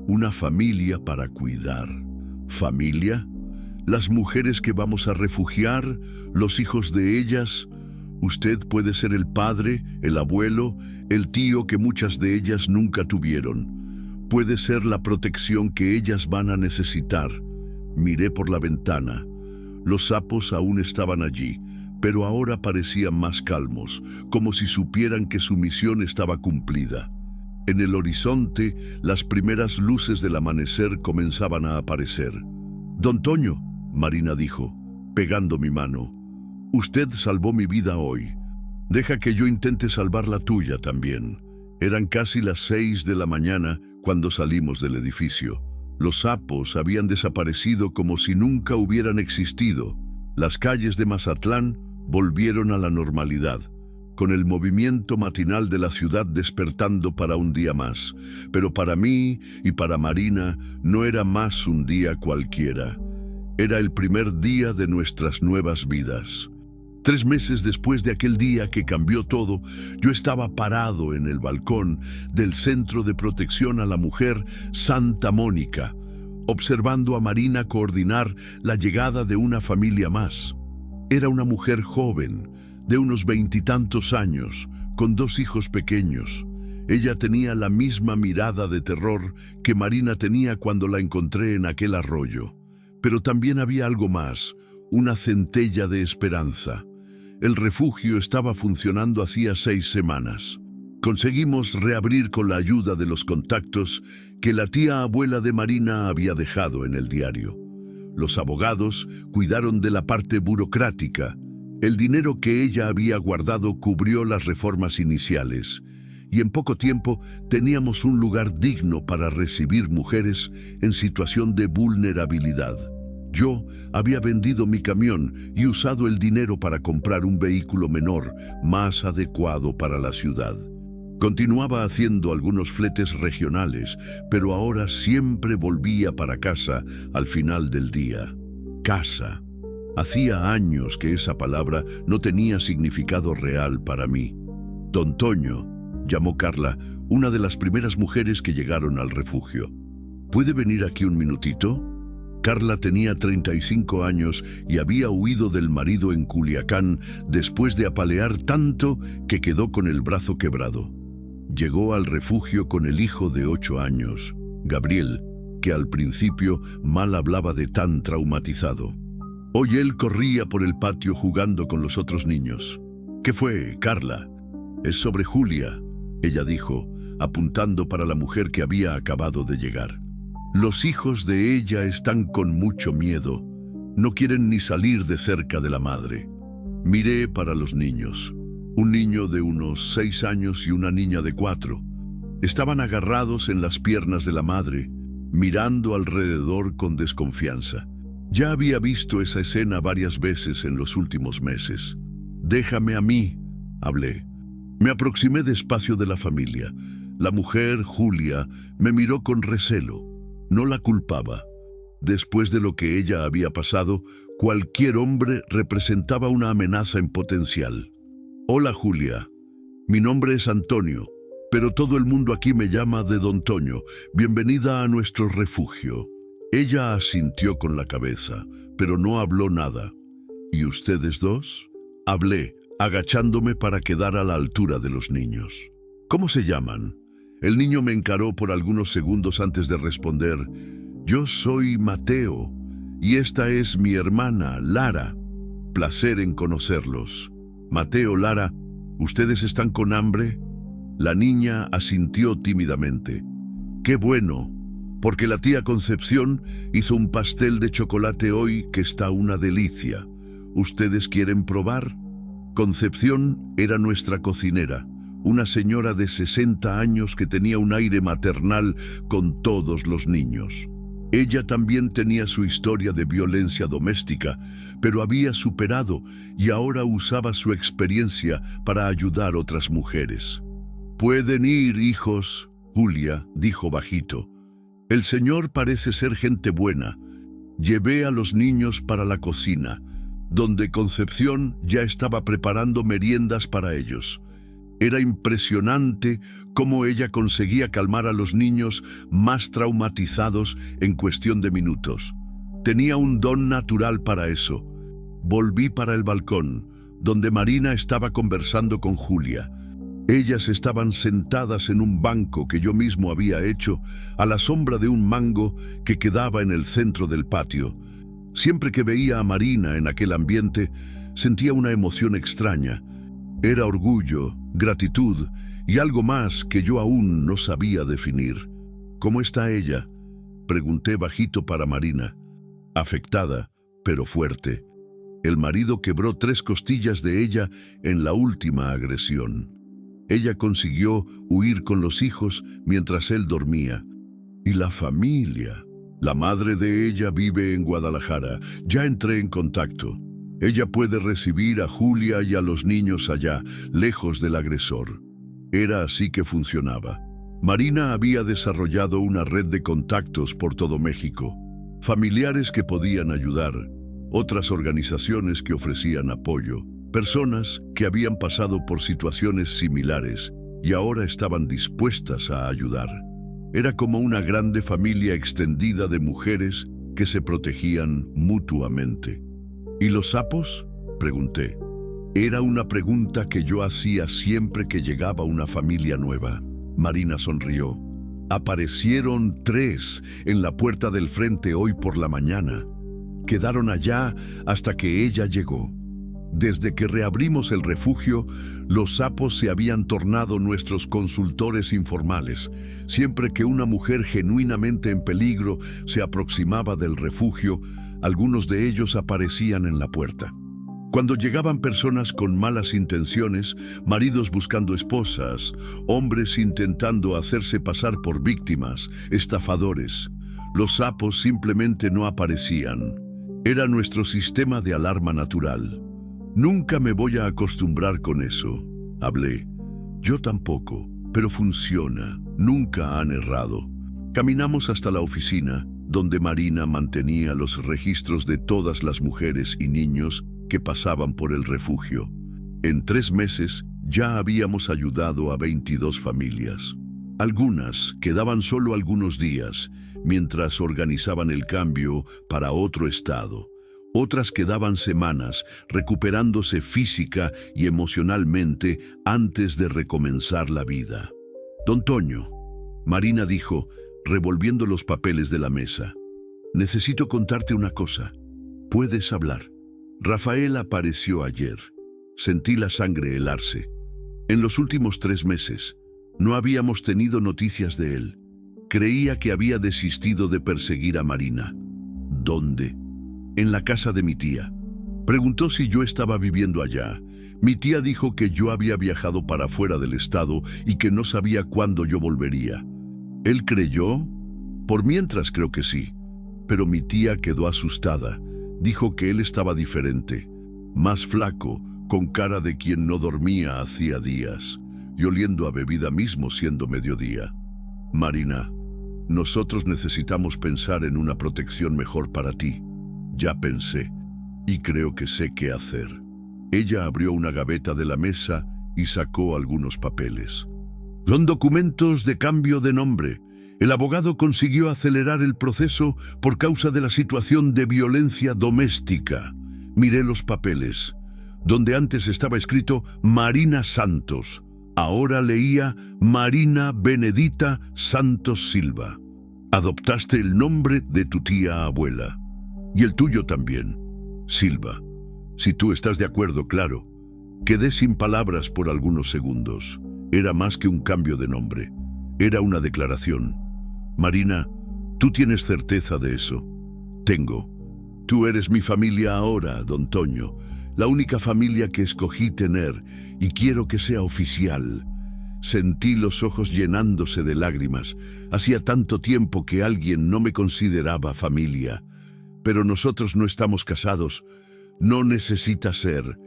S1: una familia para cuidar. ¿Familia? Las mujeres que vamos a refugiar, los hijos de ellas. Usted puede ser el padre, el abuelo, el tío que muchas de ellas nunca tuvieron. Puede ser la protección que ellas van a necesitar. Miré por la ventana. Los sapos aún estaban allí, pero ahora parecían más calmos, como si supieran que su misión estaba cumplida. En el horizonte, las primeras luces del amanecer comenzaban a aparecer. «Don Toño», Marina dijo, pegando mi mano, «usted salvó mi vida hoy. Deja que yo intente salvar la tuya también». Eran casi las 6 de la mañana cuando salimos del edificio. Los sapos habían desaparecido como si nunca hubieran existido. Las calles de Mazatlán volvieron a la normalidad, con el movimiento matinal de la ciudad despertando para un día más. Pero para mí y para Marina no era más un día cualquiera. Era el primer día de nuestras nuevas vidas. 3 meses después de aquel día que cambió todo, yo estaba parado en el balcón del Centro de Protección a la Mujer Santa Mónica, observando a Marina coordinar la llegada de una familia más. Era una mujer joven, de unos 20 y tantos años, con 2 hijos pequeños. Ella tenía la misma mirada de terror que Marina tenía cuando la encontré en aquel arroyo. Pero también había algo más, una centella de esperanza. El refugio estaba funcionando hacía 6 semanas. Conseguimos reabrir con la ayuda de los contactos que la tía abuela de Marina había dejado en el diario. Los abogados cuidaron de la parte burocrática. El dinero que ella había guardado cubrió las reformas iniciales, y en poco tiempo teníamos un lugar digno para recibir mujeres en situación de vulnerabilidad. Yo había vendido mi camión y usado el dinero para comprar un vehículo menor, más adecuado para la ciudad. Continuaba haciendo algunos fletes regionales, pero ahora siempre volvía para casa al final del día. Casa. Hacía años que esa palabra no tenía significado real para mí. «Don Toño», llamó Carla, una de las primeras mujeres que llegaron al refugio. «¿Puede venir aquí un minutito?» Carla tenía 35 años y había huido del marido en Culiacán después de apalear tanto que quedó con el brazo quebrado. Llegó al refugio con el hijo de 8 años, Gabriel, que al principio mal hablaba de tan traumatizado. Hoy él corría por el patio jugando con los otros niños. «¿Qué fue, Carla?» «Es sobre Julia», ella dijo, apuntando para la mujer que había acabado de llegar. «Los hijos de ella están con mucho miedo. No quieren ni salir de cerca de la madre». Miré para los niños. Un niño de unos 6 años y una niña de 4. Estaban agarrados en las piernas de la madre, mirando alrededor con desconfianza. Ya había visto esa escena varias veces en los últimos meses. «Déjame a mí», hablé. Me aproximé despacio de la familia. La mujer, Julia, me miró con recelo. No la culpaba. Después de lo que ella había pasado, cualquier hombre representaba una amenaza en potencial. «Hola, Julia. Mi nombre es Antonio, pero todo el mundo aquí me llama de Don Toño. Bienvenida a nuestro refugio». Ella asintió con la cabeza, pero no habló nada. «¿Y ustedes dos?» Hablé, agachándome para quedar a la altura de los niños. «¿Cómo se llaman?» El niño me encaró por algunos segundos antes de responder. «Yo soy Mateo, y esta es mi hermana, Lara. Placer en conocerlos». «Mateo, Lara, ¿ustedes están con hambre?» La niña asintió tímidamente. «Qué bueno, porque la tía Concepción hizo un pastel de chocolate hoy que está una delicia. ¿Ustedes quieren probar?» Concepción era nuestra cocinera, una señora de 60 años que tenía un aire maternal con todos los niños. Ella también tenía su historia de violencia doméstica, pero había superado y ahora usaba su experiencia para ayudar a otras mujeres. «Pueden ir, hijos», Julia dijo bajito. «El señor parece ser gente buena». Llevé a los niños para la cocina, donde Concepción ya estaba preparando meriendas para ellos. Era impresionante cómo ella conseguía calmar a los niños más traumatizados en cuestión de minutos. Tenía un don natural para eso. Volví para el balcón, donde Marina estaba conversando con Julia. Ellas estaban sentadas en un banco que yo mismo había hecho, a la sombra de un mango que quedaba en el centro del patio. Siempre que veía a Marina en aquel ambiente, sentía una emoción extraña. Era orgullo, gratitud y algo más que yo aún no sabía definir. «¿Cómo está ella?», pregunté bajito para Marina. «Afectada, pero fuerte. El marido quebró 3 costillas de ella en la última agresión. Ella consiguió huir con los hijos mientras él dormía. Y la familia. La madre de ella vive en Guadalajara. Ya entré en contacto. Ella puede recibir a Julia y a los niños allá, lejos del agresor». Era así que funcionaba. Marina había desarrollado una red de contactos por todo México. Familiares que podían ayudar, otras organizaciones que ofrecían apoyo, personas que habían pasado por situaciones similares y ahora estaban dispuestas a ayudar. Era como una grande familia extendida de mujeres que se protegían mutuamente. «¿Y los sapos?», pregunté. Era una pregunta que yo hacía siempre que llegaba una familia nueva. Marina sonrió. «Aparecieron 3 en la puerta del frente hoy por la mañana. Quedaron allá hasta que ella llegó. Desde que reabrimos el refugio, los sapos se habían tornado nuestros consultores informales. Siempre que una mujer genuinamente en peligro se aproximaba del refugio, algunos de ellos aparecían en la puerta. Cuando llegaban personas con malas intenciones, maridos buscando esposas, hombres intentando hacerse pasar por víctimas, estafadores, los sapos simplemente no aparecían. Era nuestro sistema de alarma natural. «Nunca me voy a acostumbrar con eso», hablé. «Yo tampoco, pero funciona. Nunca han errado». Caminamos hasta la oficina, donde Marina mantenía los registros de todas las mujeres y niños que pasaban por el refugio. En 3 meses ya habíamos ayudado a 22 familias. Algunas quedaban solo algunos días, mientras organizaban el cambio para otro estado. Otras quedaban semanas, recuperándose física y emocionalmente antes de recomenzar la vida. «Don Toño», Marina dijo, revolviendo los papeles de la mesa, «necesito contarte una cosa. ¿Puedes hablar?» Rafael apareció ayer. Sentí la sangre helarse. En los últimos 3 meses, no habíamos tenido noticias de él. Creía que había desistido de perseguir a Marina. ¿Dónde? En la casa de mi tía. Preguntó si yo estaba viviendo allá. Mi tía dijo que yo había viajado para fuera del estado y que no sabía cuándo yo volvería. ¿Él creyó? Por mientras creo que sí. Pero mi tía quedó asustada. Dijo que él estaba diferente, más flaco, con cara de quien no dormía hacía días, y oliendo a bebida mismo siendo mediodía. «Marina, nosotros necesitamos pensar en una protección mejor para ti». Ya pensé, y creo que sé qué hacer. Ella abrió una gaveta de la mesa y sacó algunos papeles. «Son documentos de cambio de nombre. El abogado consiguió acelerar el proceso por causa de la situación de violencia doméstica». Miré los papeles. Donde antes estaba escrito Marina Santos, ahora leía Marina Benedita Santos Silva. Adoptaste el nombre de tu tía abuela. Y el tuyo también, Silva. Si tú estás de acuerdo, claro. Quedé sin palabras por algunos segundos. Era más que un cambio de nombre. Era una declaración. Marina, ¿tú tienes certeza de eso? Tengo. Tú eres mi familia ahora, don Toño, la única familia que escogí tener, y quiero que sea oficial. Sentí los ojos llenándose de lágrimas. Hacía tanto tiempo que alguien no me consideraba familia. Pero nosotros no estamos casados. No necesita ser.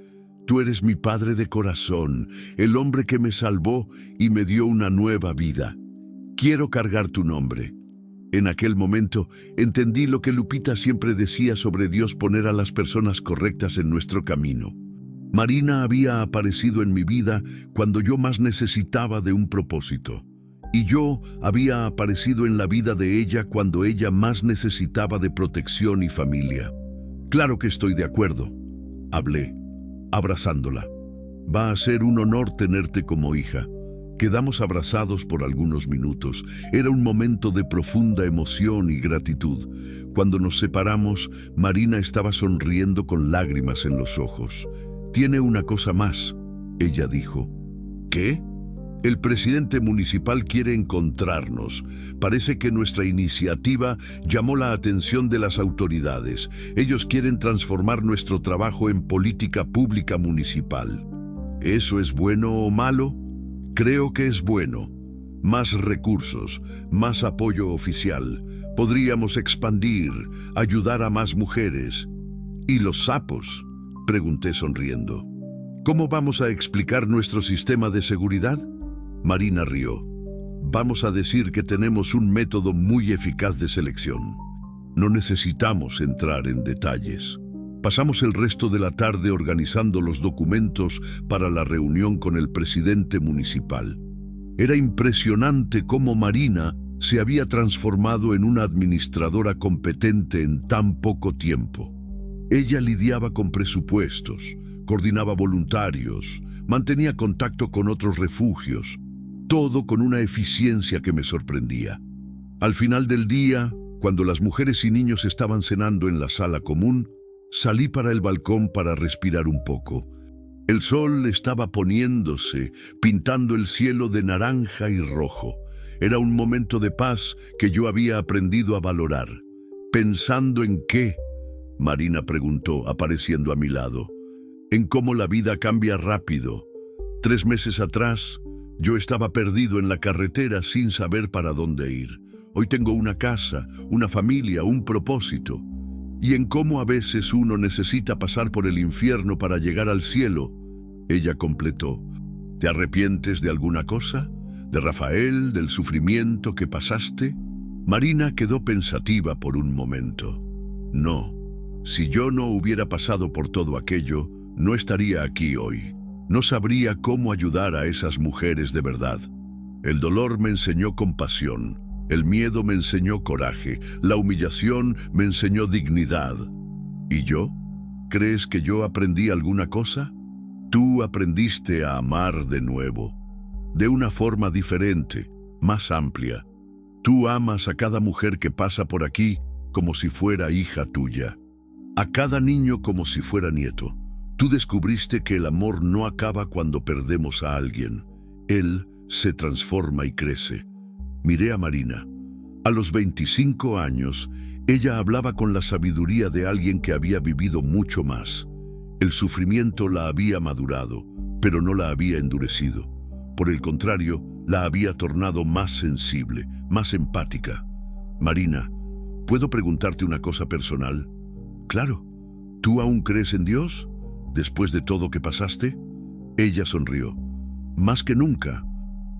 S1: Tú eres mi padre de corazón, el hombre que me salvó y me dio una nueva vida. Quiero cargar tu nombre. En aquel momento entendí lo que Lupita siempre decía sobre Dios, poner a las personas correctas en nuestro camino. Marina había aparecido en mi vida cuando yo más necesitaba de un propósito. Y yo había aparecido en la vida de ella cuando ella más necesitaba de protección y familia. Claro que estoy de acuerdo, hablé, abrazándola. Va a ser un honor tenerte como hija. Quedamos abrazados por algunos minutos. Era un momento de profunda emoción y gratitud. Cuando nos separamos, Marina estaba sonriendo con lágrimas en los ojos. Tiene una cosa más, ella dijo. ¿Qué? El presidente municipal quiere encontrarnos. Parece que nuestra iniciativa llamó la atención de las autoridades. Ellos quieren transformar nuestro trabajo en política pública municipal. ¿Eso es bueno o malo? Creo que es bueno. Más recursos, más apoyo oficial. Podríamos expandir, ayudar a más mujeres. ¿Y los sapos? Pregunté sonriendo. ¿Cómo vamos a explicar nuestro sistema de seguridad? Marina rió. Vamos a decir que tenemos un método muy eficaz de selección. No necesitamos entrar en detalles. Pasamos el resto de la tarde organizando los documentos para la reunión con el presidente municipal. Era impresionante cómo Marina se había transformado en una administradora competente en tan poco tiempo. Ella lidiaba con presupuestos, coordinaba voluntarios, mantenía contacto con otros refugios, todo con una eficiencia que me sorprendía. Al final del día, cuando las mujeres y niños estaban cenando en la sala común, salí para el balcón para respirar un poco. El sol estaba poniéndose, pintando el cielo de naranja y rojo. Era un momento de paz que yo había aprendido a valorar. ¿Pensando en qué?, Marina preguntó, apareciendo a mi lado. En cómo la vida cambia rápido. 3 meses atrás, yo estaba perdido en la carretera sin saber para dónde ir. Hoy tengo una casa, una familia, un propósito. Y en cómo a veces uno necesita pasar por el infierno para llegar al cielo. Ella completó. ¿Te arrepientes de alguna cosa? ¿De Rafael, del sufrimiento que pasaste? Marina quedó pensativa por un momento. No, si yo no hubiera pasado por todo aquello, no estaría aquí hoy. No sabría cómo ayudar a esas mujeres de verdad. El dolor me enseñó compasión. El miedo me enseñó coraje, la humillación me enseñó dignidad. ¿Y yo? ¿Crees que yo aprendí alguna cosa? Tú aprendiste a amar de nuevo, de una forma diferente, más amplia. Tú amas a cada mujer que pasa por aquí como si fuera hija tuya, a cada niño como si fuera nieto. Tú descubriste que el amor no acaba cuando perdemos a alguien. Él se transforma y crece. Miré a Marina. A los 25 años, ella hablaba con la sabiduría de alguien que había vivido mucho más. El sufrimiento la había madurado, pero no la había endurecido. Por el contrario, la había tornado más sensible, más empática. Marina, ¿puedo preguntarte una cosa personal? Claro. ¿Tú aún crees en Dios, después de todo que pasaste? Ella sonrió. Más que nunca.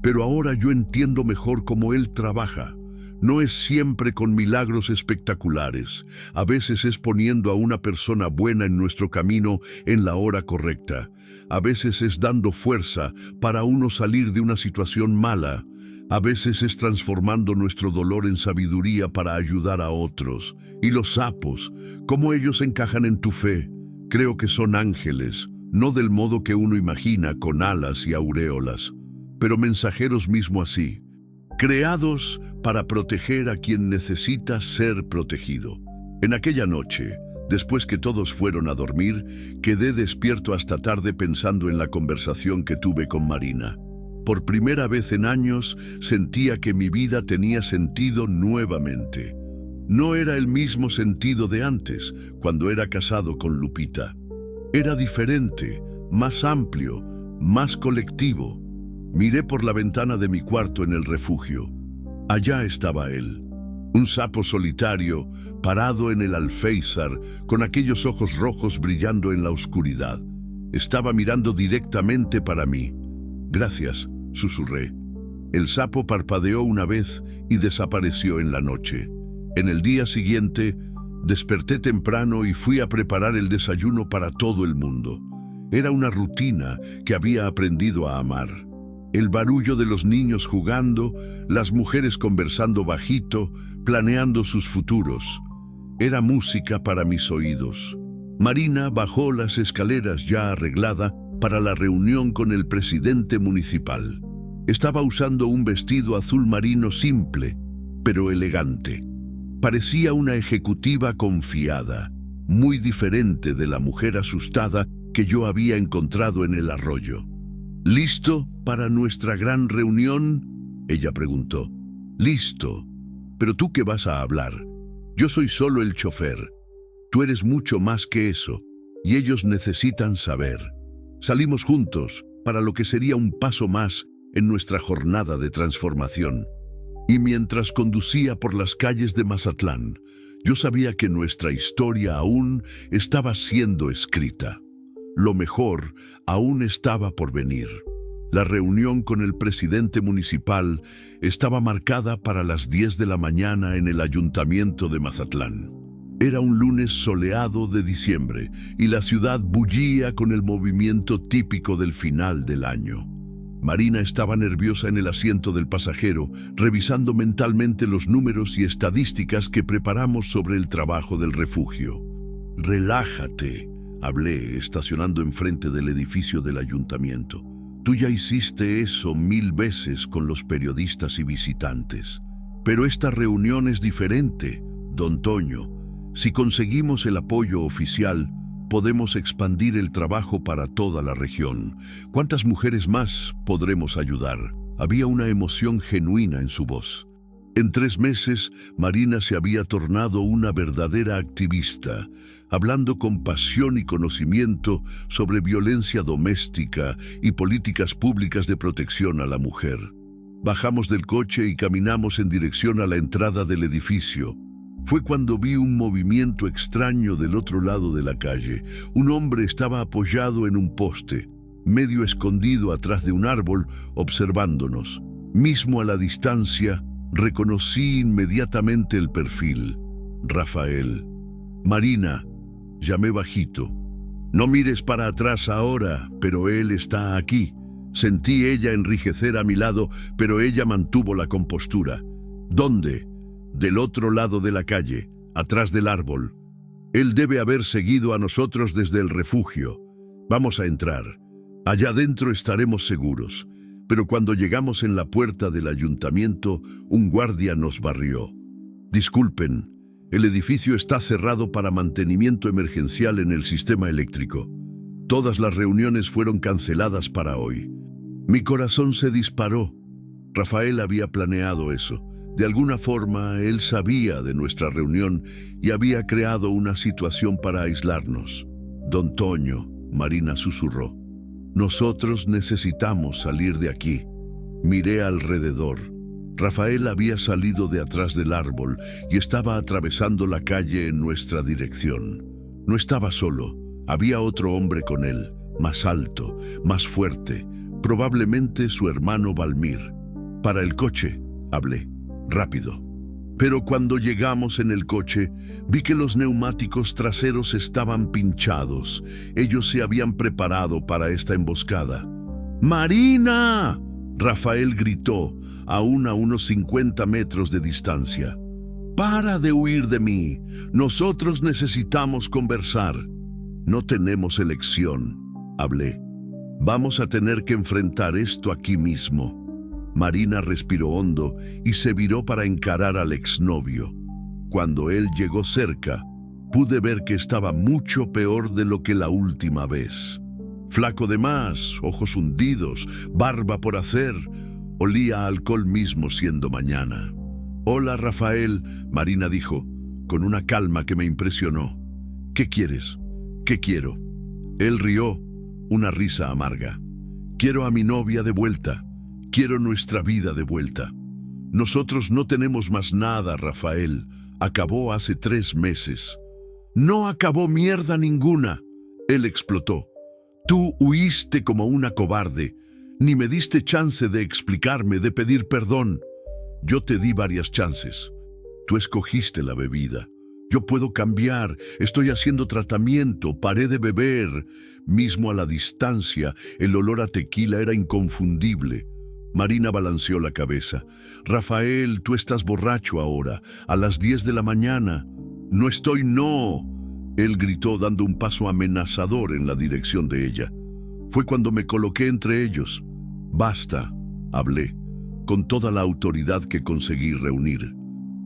S1: Pero ahora yo entiendo mejor cómo Él trabaja. No es siempre con milagros espectaculares. A veces es poniendo a una persona buena en nuestro camino en la hora correcta. A veces es dando fuerza para uno salir de una situación mala. A veces es transformando nuestro dolor en sabiduría para ayudar a otros. Y los sapos, ¿cómo ellos encajan en tu fe? Creo que son ángeles, no del modo que uno imagina, con alas y auréolas, pero mensajeros mismo así, creados para proteger a quien necesita ser protegido. En aquella noche, después que todos fueron a dormir, quedé despierto hasta tarde pensando en la conversación que tuve con Marina. Por primera vez en años sentía que mi vida tenía sentido nuevamente. No era el mismo sentido de antes, cuando era casado con Lupita. Era diferente, más amplio, más colectivo. Miré por la ventana de mi cuarto en el refugio. Allá estaba él, un sapo solitario, parado en el alféizar, con aquellos ojos rojos brillando en la oscuridad. Estaba mirando directamente para mí. «Gracias», susurré. El sapo parpadeó una vez y desapareció en la noche. En el día siguiente, desperté temprano y fui a preparar el desayuno para todo el mundo. Era una rutina que había aprendido a amar. El barullo de los niños jugando, las mujeres conversando bajito, planeando sus futuros. Era música para mis oídos. Marina bajó las escaleras ya arreglada para la reunión con el presidente municipal. Estaba usando un vestido azul marino simple, pero elegante. Parecía una ejecutiva confiada, muy diferente de la mujer asustada que yo había encontrado en el arroyo. «¿Listo para nuestra gran reunión?», ella preguntó. «Listo. ¿Pero tú qué vas a hablar? Yo soy solo el chofer. Tú eres mucho más que eso, y ellos necesitan saber. Salimos juntos para lo que sería un paso más en nuestra jornada de transformación». Y mientras conducía por las calles de Mazatlán, yo sabía que nuestra historia aún estaba siendo escrita. Lo mejor aún estaba por venir. La reunión con el presidente municipal estaba marcada para las 10 de la mañana en el ayuntamiento de Mazatlán. Era un lunes soleado de diciembre y la ciudad bullía con el movimiento típico del final del año. Marina estaba nerviosa en el asiento del pasajero, revisando mentalmente los números y estadísticas que preparamos sobre el trabajo del refugio. «Relájate», hablé, estacionando enfrente del edificio del ayuntamiento. «Tú ya hiciste eso 1000 veces con los periodistas y visitantes. Pero esta reunión es diferente, don Toño. Si conseguimos el apoyo oficial, podemos expandir el trabajo para toda la región. ¿Cuántas mujeres más podremos ayudar?». Había una emoción genuina en su voz. En 3 meses, Marina se había tornado una verdadera activista, hablando con pasión y conocimiento sobre violencia doméstica y políticas públicas de protección a la mujer. Bajamos del coche y caminamos en dirección a la entrada del edificio. Fue cuando vi un movimiento extraño del otro lado de la calle. Un hombre estaba apoyado en un poste, medio escondido atrás de un árbol, observándonos. Mismo a la distancia, reconocí inmediatamente el perfil. Rafael. «Marina», llamé bajito. «No mires para atrás ahora, pero él está aquí». Sentí ella enrijecer a mi lado, pero ella mantuvo la compostura. «¿Dónde?». «Del otro lado de la calle, atrás del árbol. Él debe haber seguido a nosotros desde el refugio. Vamos a entrar. Allá dentro estaremos seguros». Pero cuando llegamos en la puerta del ayuntamiento, un guardia nos barrió. «Disculpen, el edificio está cerrado para mantenimiento emergencial en el sistema eléctrico. Todas las reuniones fueron canceladas para hoy». Mi corazón se disparó. Rafael había planeado eso. De alguna forma, él sabía de nuestra reunión y había creado una situación para aislarnos. «Don Toño», Marina susurró, «nosotros necesitamos salir de aquí». Miré alrededor. Rafael había salido de atrás del árbol y estaba atravesando la calle en nuestra dirección. No estaba solo. Había otro hombre con él, más alto, más fuerte, probablemente su hermano Valmir. «Para el coche», hablé. «Rápido». Pero cuando llegamos en el coche, vi que los neumáticos traseros estaban pinchados. Ellos se habían preparado para esta emboscada. «¡Marina!», Rafael gritó, aún a unos 50 metros de distancia. «¡Para de huir de mí! Nosotros necesitamos conversar». «No tenemos elección», hablé. «Vamos a tener que enfrentar esto aquí mismo». Marina respiró hondo y se viró para encarar al exnovio. Cuando él llegó cerca, pude ver que estaba mucho peor de lo que la última vez. Flaco de más, ojos hundidos, barba por hacer. Olía a alcohol mismo siendo mañana. «Hola, Rafael», Marina dijo, con una calma que me impresionó. «¿Qué quieres?» «¿Qué quiero?» Él rió, una risa amarga. «Quiero a mi novia de vuelta. Quiero nuestra vida de vuelta. Nosotros no tenemos más nada, Rafael. Acabó hace 3 meses». «No acabó mierda ninguna», él explotó. «Tú huiste como una cobarde. Ni me diste chance de explicarme, de pedir perdón. Yo te di varias chances. Tú escogiste la bebida. Yo puedo cambiar, estoy haciendo tratamiento, paré de beber». Mismo a la distancia, el olor a tequila era inconfundible. Marina balanceó la cabeza. «Rafael, tú estás borracho ahora, a las 10 de la mañana». «No estoy, no», él gritó dando un paso amenazador en la dirección de ella. Fue cuando me coloqué entre ellos. «Basta», hablé, con toda la autoridad que conseguí reunir.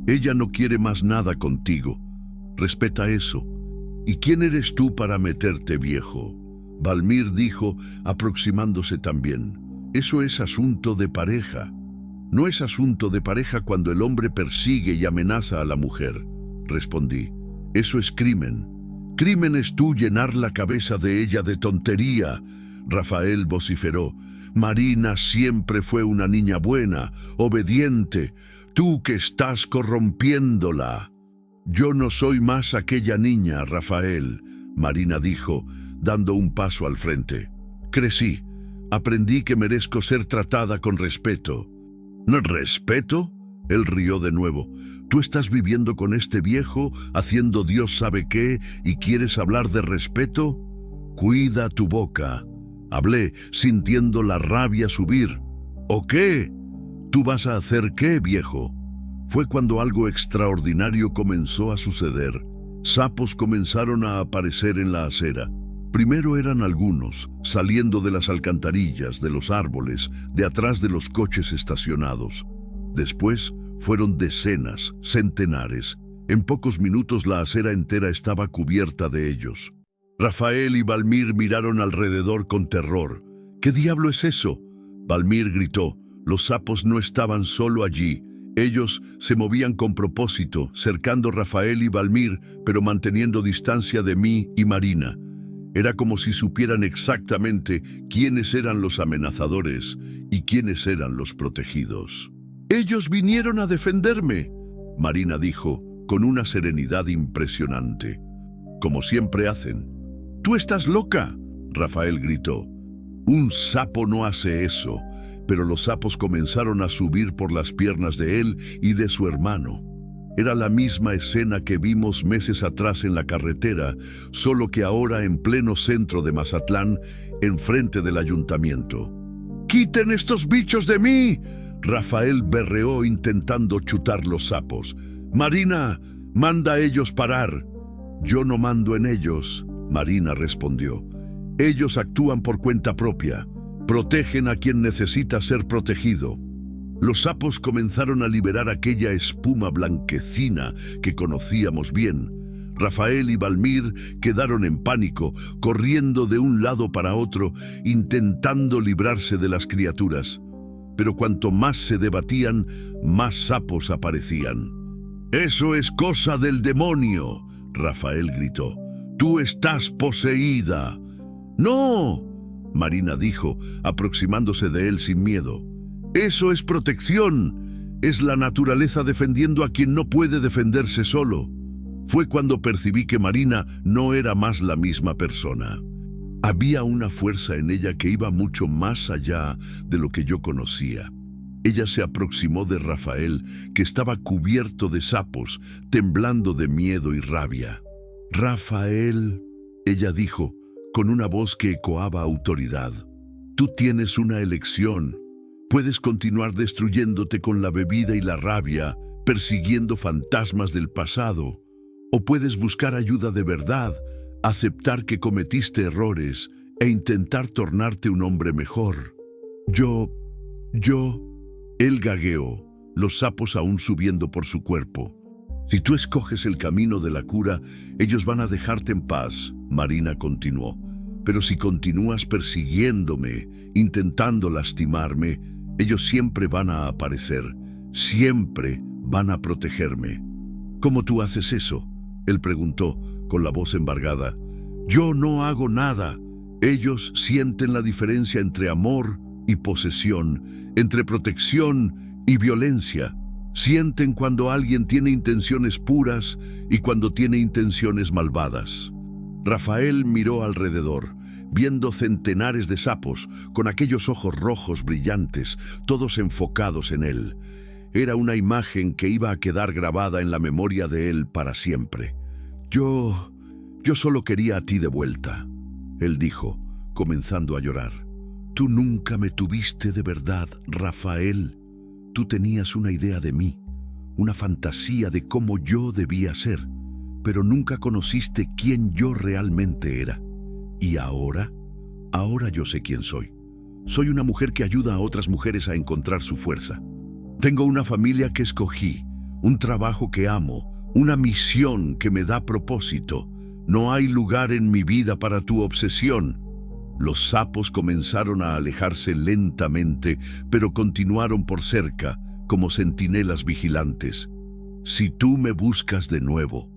S1: «Ella no quiere más nada contigo. Respeta eso. ¿Y quién eres tú para meterte, viejo?». Valmir dijo, aproximándose también. «Eso es asunto de pareja». «No es asunto de pareja cuando el hombre persigue y amenaza a la mujer», respondí. «Eso es crimen. Crimen es tú llenar la cabeza de ella de tontería». Rafael vociferó. «Marina siempre fue una niña buena, obediente. Tú que estás corrompiéndola». «Yo no soy más aquella niña, Rafael», Marina dijo, dando un paso al frente. «Crecí. Aprendí que merezco ser tratada con respeto». «¿No respeto?», él rió de nuevo. «Tú estás viviendo con este viejo, haciendo Dios sabe qué, y quieres hablar de respeto. Cuida tu boca». Hablé, sintiendo la rabia subir. «¿O qué? ¿Tú vas a hacer qué, viejo?». Fue cuando algo extraordinario comenzó a suceder. Sapos comenzaron a aparecer en la acera. Primero eran algunos, saliendo de las alcantarillas, de los árboles, de atrás de los coches estacionados. Después fueron decenas, centenares. En pocos minutos la acera entera estaba cubierta de ellos. Rafael y Valmir miraron alrededor con terror. «¿Qué diablo es eso?». Valmir gritó. Los sapos no estaban solo allí. Ellos se movían con propósito, cercando a Rafael y Valmir, pero manteniendo distancia de mí y Marina. Era como si supieran exactamente quiénes eran los amenazadores y quiénes eran los protegidos. «Ellos vinieron a defenderme», Marina dijo, con una serenidad impresionante. «Como siempre hacen». «¡Tú estás loca!», Rafael gritó. «Un sapo no hace eso», pero los sapos comenzaron a subir por las piernas de él y de su hermano. Era la misma escena que vimos meses atrás en la carretera, solo que ahora en pleno centro de Mazatlán, enfrente del ayuntamiento. «¡Quiten estos bichos de mí!», Rafael berreó intentando chutar los sapos. «Marina, manda a ellos parar». «Yo no mando en ellos», Marina respondió. «Ellos actúan por cuenta propia. Protegen a quien necesita ser protegido». Los sapos comenzaron a liberar aquella espuma blanquecina que conocíamos bien. Rafael y Valmir quedaron en pánico, corriendo de un lado para otro, intentando librarse de las criaturas. Pero cuanto más se debatían, más sapos aparecían. «¡Eso es cosa del demonio!», Rafael gritó. «¡Tú estás poseída!». «¡No!», Marina dijo, aproximándose de él sin miedo. «Eso es protección. Es la naturaleza defendiendo a quien no puede defenderse solo». Fue cuando percibí que Marina no era más la misma persona. Había una fuerza en ella que iba mucho más allá de lo que yo conocía. Ella se aproximó de Rafael, que estaba cubierto de sapos, temblando de miedo y rabia. «Rafael», ella dijo, con una voz que ecoaba autoridad, «tú tienes una elección. Puedes continuar destruyéndote con la bebida y la rabia, persiguiendo fantasmas del pasado, o puedes buscar ayuda de verdad, aceptar que cometiste errores e intentar tornarte un hombre mejor». Yo... Él gagueó, los sapos aún subiendo por su cuerpo. «Si tú escoges el camino de la cura, ellos van a dejarte en paz», Marina continuó. Pero si continúas persiguiéndome, intentando lastimarme, ellos siempre van a aparecer, siempre van a protegerme. ¿Cómo tú haces eso?, él preguntó, con la voz embargada. Yo no hago nada. Ellos sienten la diferencia entre amor y posesión, entre protección y violencia. Sienten cuando alguien tiene intenciones puras y cuando tiene intenciones malvadas. Rafael miró alrededor, viendo centenares de sapos con aquellos ojos rojos brillantes, todos enfocados en él. Era una imagen que iba a quedar grabada en la memoria de él para siempre. Yo solo quería a ti de vuelta, él dijo, comenzando a llorar. Tú nunca me tuviste de verdad, Rafael. Tú tenías una idea de mí, una fantasía de cómo yo debía ser, pero nunca conociste quién yo realmente era. ¿Y ahora? Ahora yo sé quién soy. Soy una mujer que ayuda a otras mujeres a encontrar su fuerza. Tengo una familia que escogí, un trabajo que amo, una misión que me da propósito. No hay lugar en mi vida para tu obsesión. Los sapos comenzaron a alejarse lentamente, pero continuaron por cerca, como centinelas vigilantes. Si tú me buscas de nuevo,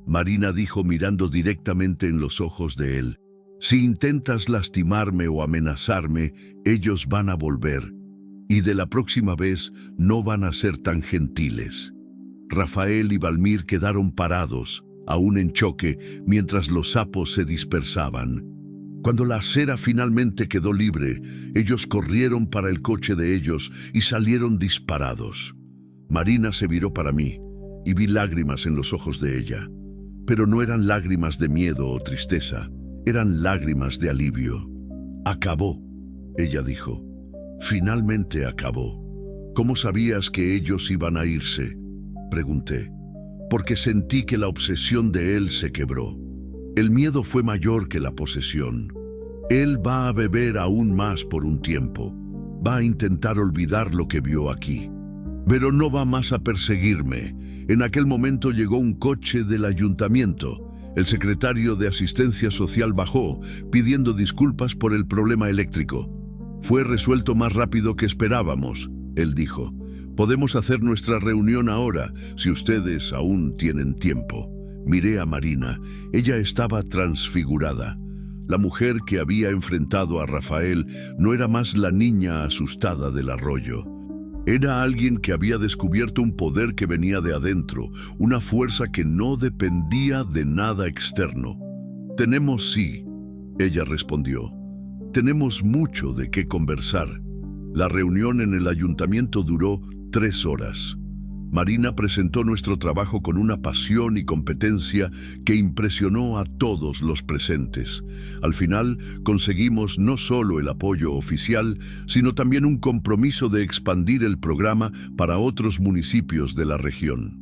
S1: Marina dijo mirando directamente en los ojos de él, si intentas lastimarme o amenazarme, ellos van a volver. Y de la próxima vez no van a ser tan gentiles. Rafael y Valmir quedaron parados, aún en choque, mientras los sapos se dispersaban. Cuando la acera finalmente quedó libre, ellos corrieron para el coche de ellos y salieron disparados. Marina se viró para mí y vi lágrimas en los ojos de ella. Pero no eran lágrimas de miedo o tristeza, eran lágrimas de alivio. Acabó, ella dijo. Finalmente acabó. ¿Cómo sabías que ellos iban a irse?, pregunté. Porque sentí que la obsesión de él se quebró. El miedo fue mayor que la posesión. Él va a beber aún más por un tiempo. Va a intentar olvidar lo que vio aquí. Pero no va más a perseguirme. En aquel momento llegó un coche del ayuntamiento. El secretario de Asistencia Social bajó, pidiendo disculpas por el problema eléctrico. Fue resuelto más rápido que esperábamos, él dijo. Podemos hacer nuestra reunión ahora, si ustedes aún tienen tiempo. Miré a Marina. Ella estaba transfigurada. La mujer que había enfrentado a Rafael no era más la niña asustada del arroyo. Era alguien que había descubierto un poder que venía de adentro, una fuerza que no dependía de nada externo. Tenemos sí, ella respondió. Tenemos mucho de qué conversar. La reunión en el ayuntamiento duró 3 horas. Marina presentó nuestro trabajo con una pasión y competencia que impresionó a todos los presentes. Al final, conseguimos no solo el apoyo oficial, sino también un compromiso de expandir el programa para otros municipios de la región.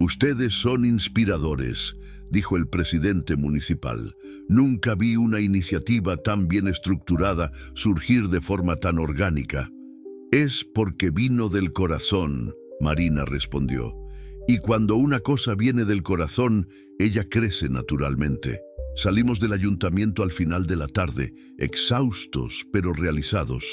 S1: Ustedes son inspiradores, dijo el presidente municipal. Nunca vi una iniciativa tan bien estructurada surgir de forma tan orgánica. Es porque vino del corazón, Marina respondió. Y cuando una cosa viene del corazón, ella crece naturalmente. Salimos del ayuntamiento al final de la tarde, exhaustos pero realizados.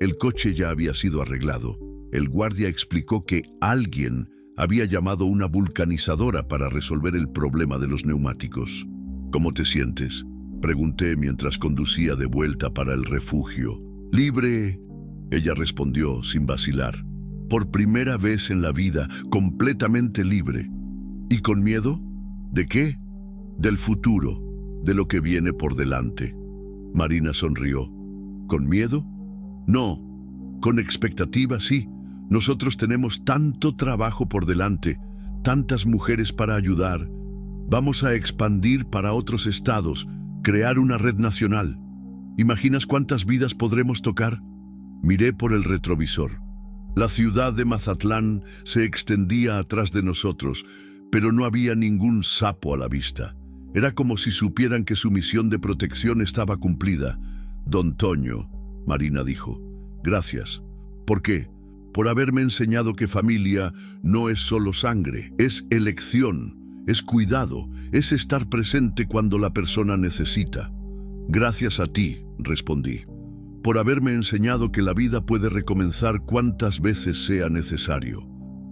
S1: El coche ya había sido arreglado. El guardia explicó que alguien había llamado una vulcanizadora para resolver el problema de los neumáticos. ¿Cómo te sientes?, pregunté mientras conducía de vuelta para el refugio. Libre, ella respondió sin vacilar. Por primera vez en la vida, completamente libre. ¿Y con miedo? ¿De qué? Del futuro, de lo que viene por delante. Marina sonrió. ¿Con miedo? No. Con expectativa, sí. Nosotros tenemos tanto trabajo por delante, tantas mujeres para ayudar. Vamos a expandir para otros estados, crear una red nacional. ¿Imaginas cuántas vidas podremos tocar? Miré por el retrovisor. La ciudad de Mazatlán se extendía atrás de nosotros, pero no había ningún sapo a la vista. Era como si supieran que su misión de protección estaba cumplida. Don Toño, Marina dijo, gracias. ¿Por qué? Por haberme enseñado que familia no es solo sangre, es elección, es cuidado, es estar presente cuando la persona necesita. Gracias a ti, respondí, por haberme enseñado que la vida puede recomenzar cuantas veces sea necesario.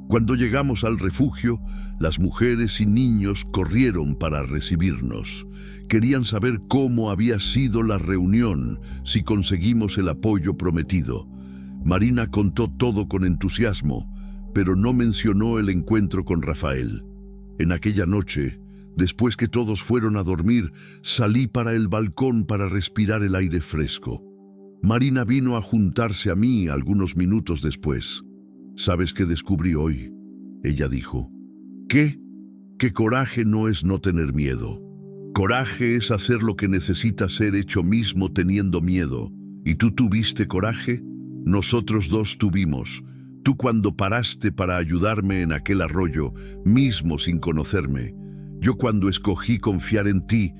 S1: Cuando llegamos al refugio, las mujeres y niños corrieron para recibirnos. Querían saber cómo había sido la reunión, si conseguimos el apoyo prometido. Marina contó todo con entusiasmo, pero no mencionó el encuentro con Rafael. En aquella noche, después que todos fueron a dormir, salí para el balcón para respirar el aire fresco. Marina vino a juntarse a mí algunos minutos después. ¿Sabes qué descubrí hoy?, ella dijo. ¿Qué? Que coraje no es no tener miedo. Coraje es hacer lo que necesita ser hecho mismo teniendo miedo. ¿Y tú tuviste coraje? Nosotros dos tuvimos. Tú cuando paraste para ayudarme en aquel arroyo, mismo sin conocerme. Yo cuando escogí confiar en ti,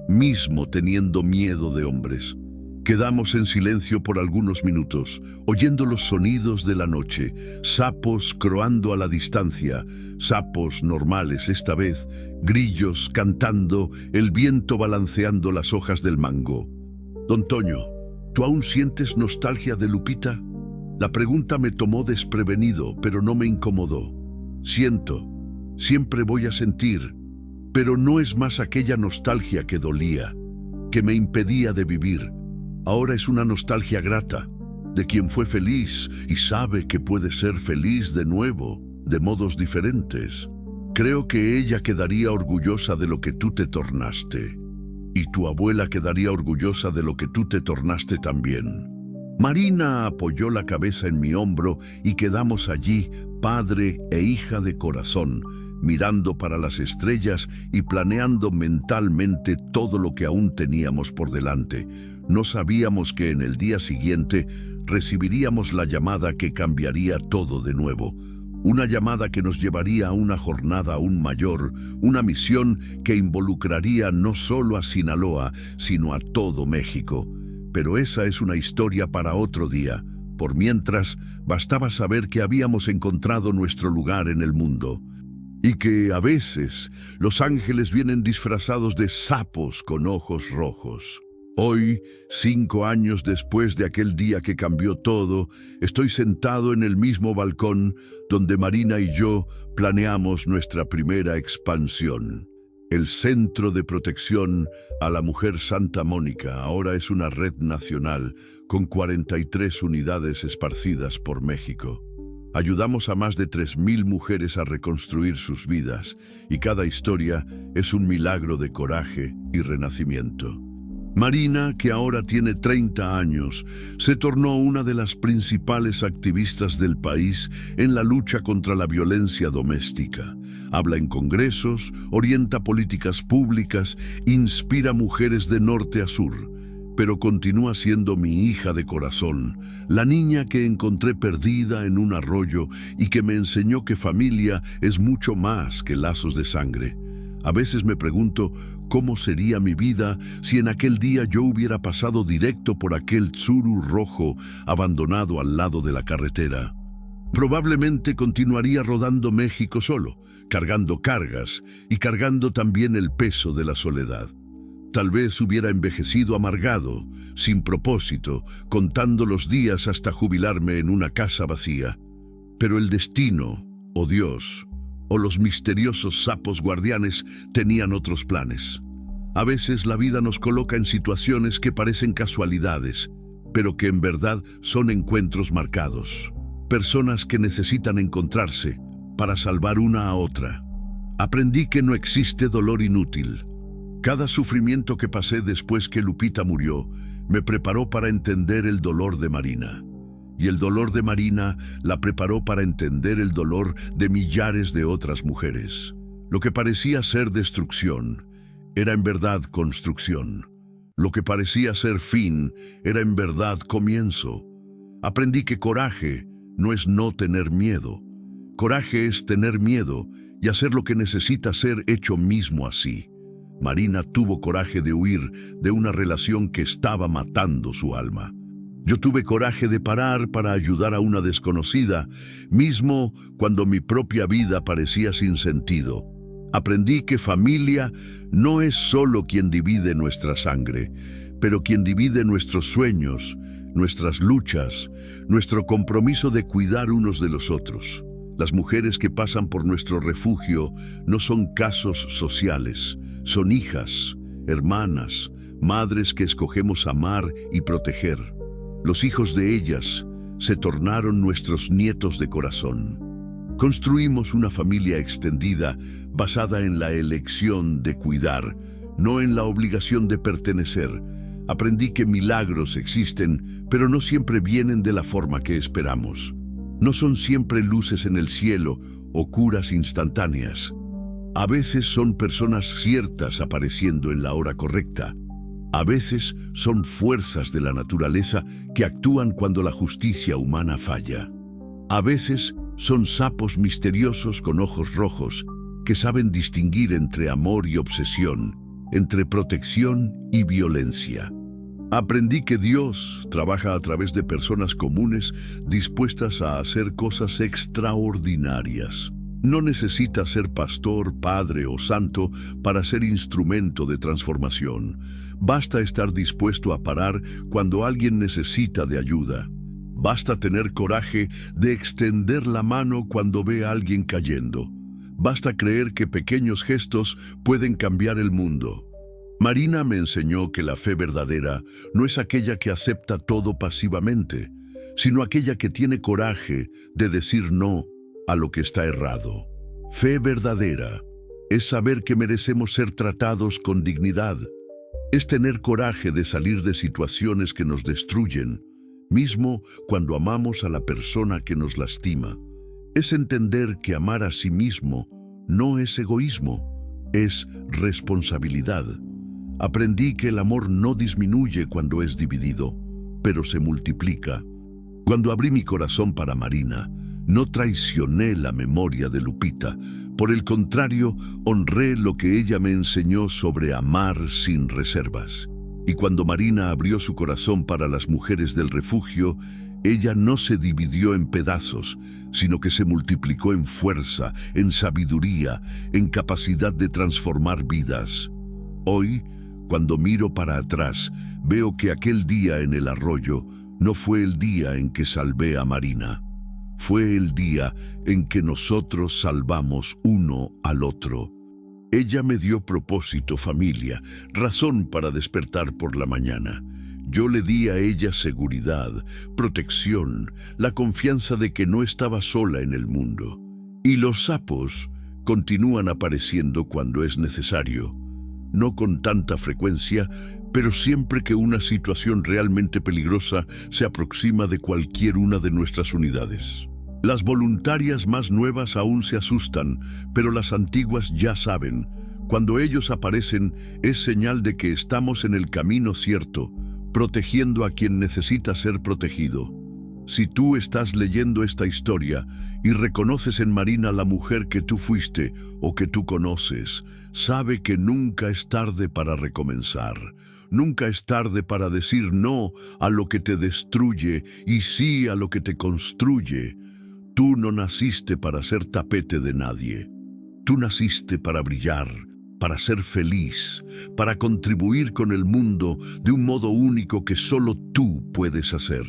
S1: mismo teniendo miedo de hombres. Quedamos en silencio por algunos minutos, oyendo los sonidos de la noche, sapos croando a la distancia, sapos normales esta vez, grillos cantando, el viento balanceando las hojas del mango. Don Toño, ¿tú aún sientes nostalgia de Lupita? La pregunta me tomó desprevenido, pero no me incomodó. Siento, siempre voy a sentir, pero no es más aquella nostalgia que dolía, que me impedía de vivir. Ahora es una nostalgia grata, de quien fue feliz y sabe que puede ser feliz de nuevo, de modos diferentes. Creo que ella quedaría orgullosa de lo que tú te tornaste, y tu abuela quedaría orgullosa de lo que tú te tornaste también. Marina apoyó la cabeza en mi hombro y quedamos allí, padre e hija de corazón, mirando para las estrellas y planeando mentalmente todo lo que aún teníamos por delante. No sabíamos que en el día siguiente recibiríamos la llamada que cambiaría todo de nuevo. Una llamada que nos llevaría a una jornada aún mayor, una misión que involucraría no solo a Sinaloa, sino a todo México. Pero esa es una historia para otro día. Por mientras, bastaba saber que habíamos encontrado nuestro lugar en el mundo. Y que a veces los ángeles vienen disfrazados de sapos con ojos rojos. Hoy, 5 años después de aquel día que cambió todo, estoy sentado en el mismo balcón donde Marina y yo planeamos nuestra primera expansión. El Centro de Protección a la Mujer Santa Mónica ahora es una red nacional con 43 unidades esparcidas por México. Ayudamos a más de 3,000 mujeres a reconstruir sus vidas y cada historia es un milagro de coraje y renacimiento. Marina, que ahora tiene 30 años, se tornó una de las principales activistas del país en la lucha contra la violencia doméstica. Habla en congresos, orienta políticas públicas, inspira mujeres de norte a sur, pero continúa siendo mi hija de corazón, la niña que encontré perdida en un arroyo y que me enseñó que familia es mucho más que lazos de sangre. A veces me pregunto cómo sería mi vida si en aquel día yo hubiera pasado directo por aquel Tsuru rojo abandonado al lado de la carretera. Probablemente continuaría rodando México solo, cargando cargas y cargando también el peso de la soledad. Tal vez hubiera envejecido amargado, sin propósito, contando los días hasta jubilarme en una casa vacía. Pero el destino, o Dios, o los misteriosos sapos guardianes tenían otros planes. A veces la vida nos coloca en situaciones que parecen casualidades, pero que en verdad son encuentros marcados. Personas que necesitan encontrarse para salvar una a otra. Aprendí que no existe dolor inútil. Cada sufrimiento que pasé después que Lupita murió me preparó para entender el dolor de Marina. Y el dolor de Marina la preparó para entender el dolor de millares de otras mujeres. Lo que parecía ser destrucción era en verdad construcción. Lo que parecía ser fin era en verdad comienzo. Aprendí que coraje no es no tener miedo. Coraje es tener miedo y hacer lo que necesita ser hecho mismo así. Marina tuvo coraje de huir de una relación que estaba matando su alma. Yo tuve coraje de parar para ayudar a una desconocida, mismo cuando mi propia vida parecía sin sentido. Aprendí que familia no es solo quien divide nuestra sangre, pero quien divide nuestros sueños, nuestras luchas, nuestro compromiso de cuidar unos de los otros. Las mujeres que pasan por nuestro refugio no son casos sociales, son hijas, hermanas, madres que escogemos amar y proteger. Los hijos de ellas se tornaron nuestros nietos de corazón. Construimos una familia extendida basada en la elección de cuidar, no en la obligación de pertenecer. Aprendí que milagros existen, pero no siempre vienen de la forma que esperamos. No son siempre luces en el cielo o curas instantáneas. A veces son personas ciertas apareciendo en la hora correcta. A veces son fuerzas de la naturaleza que actúan cuando la justicia humana falla. A veces son sapos misteriosos con ojos rojos que saben distinguir entre amor y obsesión, entre protección y violencia. Aprendí que Dios trabaja a través de personas comunes dispuestas a hacer cosas extraordinarias. No necesita ser pastor, padre o santo para ser instrumento de transformación. Basta estar dispuesto a parar cuando alguien necesita de ayuda. Basta tener coraje de extender la mano cuando ve a alguien cayendo. Basta creer que pequeños gestos pueden cambiar el mundo. Marina me enseñó que la fe verdadera no es aquella que acepta todo pasivamente, sino aquella que tiene coraje de decir no a lo que está errado. Fe verdadera es saber que merecemos ser tratados con dignidad. Es tener coraje de salir de situaciones que nos destruyen, mismo cuando amamos a la persona que nos lastima. Es entender que amar a sí mismo no es egoísmo, es responsabilidad. Aprendí que el amor no disminuye cuando es dividido, pero se multiplica. Cuando abrí mi corazón para Marina, no traicioné la memoria de Lupita. Por el contrario, honré lo que ella me enseñó sobre amar sin reservas. Y cuando Marina abrió su corazón para las mujeres del refugio, ella no se dividió en pedazos, sino que se multiplicó en fuerza, en sabiduría, en capacidad de transformar vidas. Hoy, cuando miro para atrás, veo que aquel día en el arroyo no fue el día en que salvé a Marina. Fue el día en que nosotros salvamos uno al otro. Ella me dio propósito, familia, razón para despertar por la mañana. Yo le di a ella seguridad, protección, la confianza de que no estaba sola en el mundo. Y los sapos continúan apareciendo cuando es necesario. No con tanta frecuencia, pero siempre que una situación realmente peligrosa se aproxima de cualquier una de nuestras unidades. Las voluntarias más nuevas aún se asustan, pero las antiguas ya saben. Cuando ellos aparecen, es señal de que estamos en el camino cierto, protegiendo a quien necesita ser protegido. Si tú estás leyendo esta historia y reconoces en Marina la mujer que tú fuiste o que tú conoces, sabe que nunca es tarde para recomenzar. Nunca es tarde para decir no a lo que te destruye y sí a lo que te construye. Tú no naciste para ser tapete de nadie. Tú naciste para brillar, para ser feliz, para contribuir con el mundo de un modo único que solo tú puedes hacer.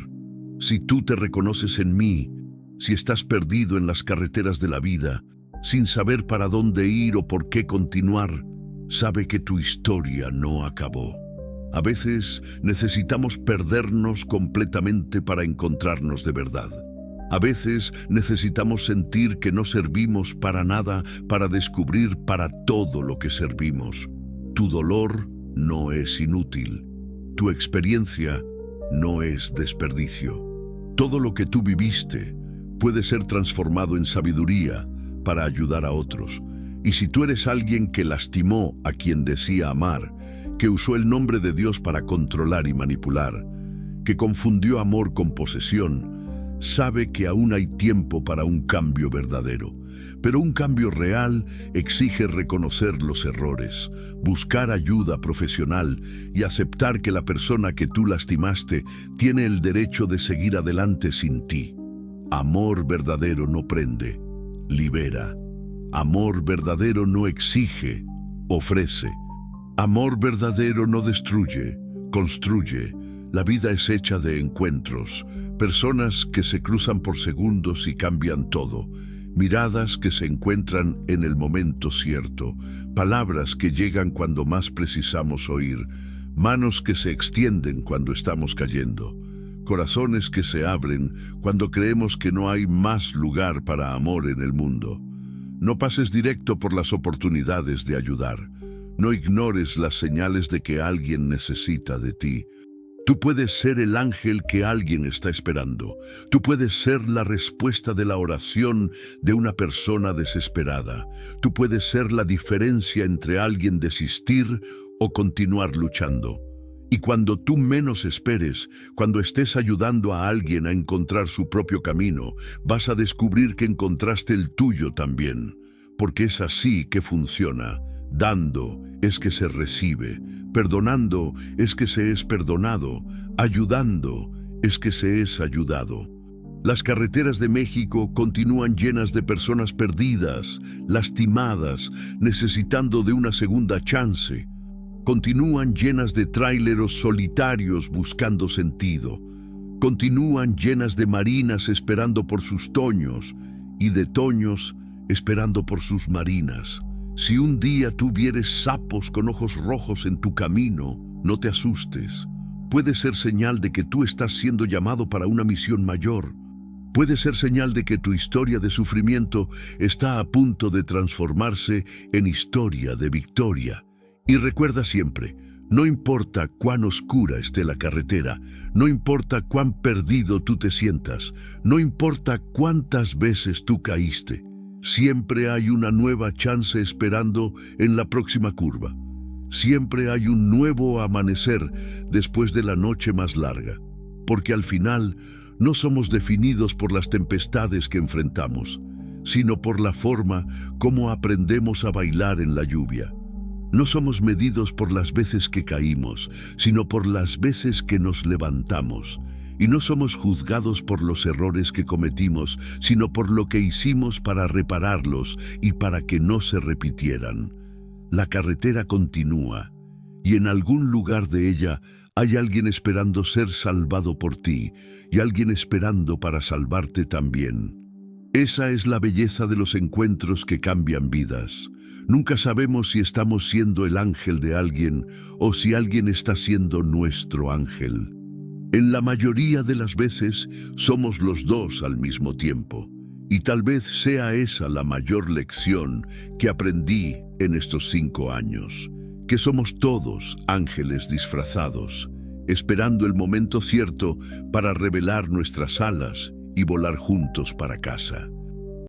S1: Si tú te reconoces en mí, si estás perdido en las carreteras de la vida, sin saber para dónde ir o por qué continuar, sabe que tu historia no acabó. A veces necesitamos perdernos completamente para encontrarnos de verdad. A veces necesitamos sentir que no servimos para nada para descubrir para todo lo que servimos. Tu dolor no es inútil. Tu experiencia no es desperdicio. Todo lo que tú viviste puede ser transformado en sabiduría para ayudar a otros. Y si tú eres alguien que lastimó a quien decía amar, que usó el nombre de Dios para controlar y manipular, que confundió amor con posesión, sabe que aún hay tiempo para un cambio verdadero. Pero un cambio real exige reconocer los errores, buscar ayuda profesional y aceptar que la persona que tú lastimaste tiene el derecho de seguir adelante sin ti. Amor verdadero no prende, libera. Amor verdadero no exige, ofrece. Amor verdadero no destruye, construye. La vida es hecha de encuentros, personas que se cruzan por segundos y cambian todo, miradas que se encuentran en el momento cierto, palabras que llegan cuando más precisamos oír, manos que se extienden cuando estamos cayendo, corazones que se abren cuando creemos que no hay más lugar para amor en el mundo. No pases directo por las oportunidades de ayudar. No ignores las señales de que alguien necesita de ti. Tú puedes ser el ángel que alguien está esperando. Tú puedes ser la respuesta de la oración de una persona desesperada. Tú puedes ser la diferencia entre alguien desistir o continuar luchando. Y cuando tú menos esperes, cuando estés ayudando a alguien a encontrar su propio camino, vas a descubrir que encontraste el tuyo también. Porque es así que funciona. Dando es que se recibe, perdonando es que se es perdonado, ayudando es que se es ayudado. Las carreteras de México continúan llenas de personas perdidas, lastimadas, necesitando de una segunda chance. Continúan llenas de tráileros solitarios buscando sentido. Continúan llenas de marinas esperando por sus toños y de toños esperando por sus marinas. Si un día tú vieres sapos con ojos rojos en tu camino, no te asustes. Puede ser señal de que tú estás siendo llamado para una misión mayor. Puede ser señal de que tu historia de sufrimiento está a punto de transformarse en historia de victoria. Y recuerda siempre, no importa cuán oscura esté la carretera, no importa cuán perdido tú te sientas, no importa cuántas veces tú caíste, siempre hay una nueva chance esperando en la próxima curva. Siempre hay un nuevo amanecer después de la noche más larga. Porque al final no somos definidos por las tempestades que enfrentamos, sino por la forma como aprendemos a bailar en la lluvia. No somos medidos por las veces que caímos, sino por las veces que nos levantamos. Y no somos juzgados por los errores que cometimos, sino por lo que hicimos para repararlos y para que no se repitieran. La carretera continúa, y en algún lugar de ella hay alguien esperando ser salvado por ti, y alguien esperando para salvarte también. Esa es la belleza de los encuentros que cambian vidas. Nunca sabemos si estamos siendo el ángel de alguien o si alguien está siendo nuestro ángel. En la mayoría de las veces somos los dos al mismo tiempo, y tal vez sea esa la mayor lección que aprendí en estos 5 años, que somos todos ángeles disfrazados, esperando el momento cierto para revelar nuestras alas y volar juntos para casa.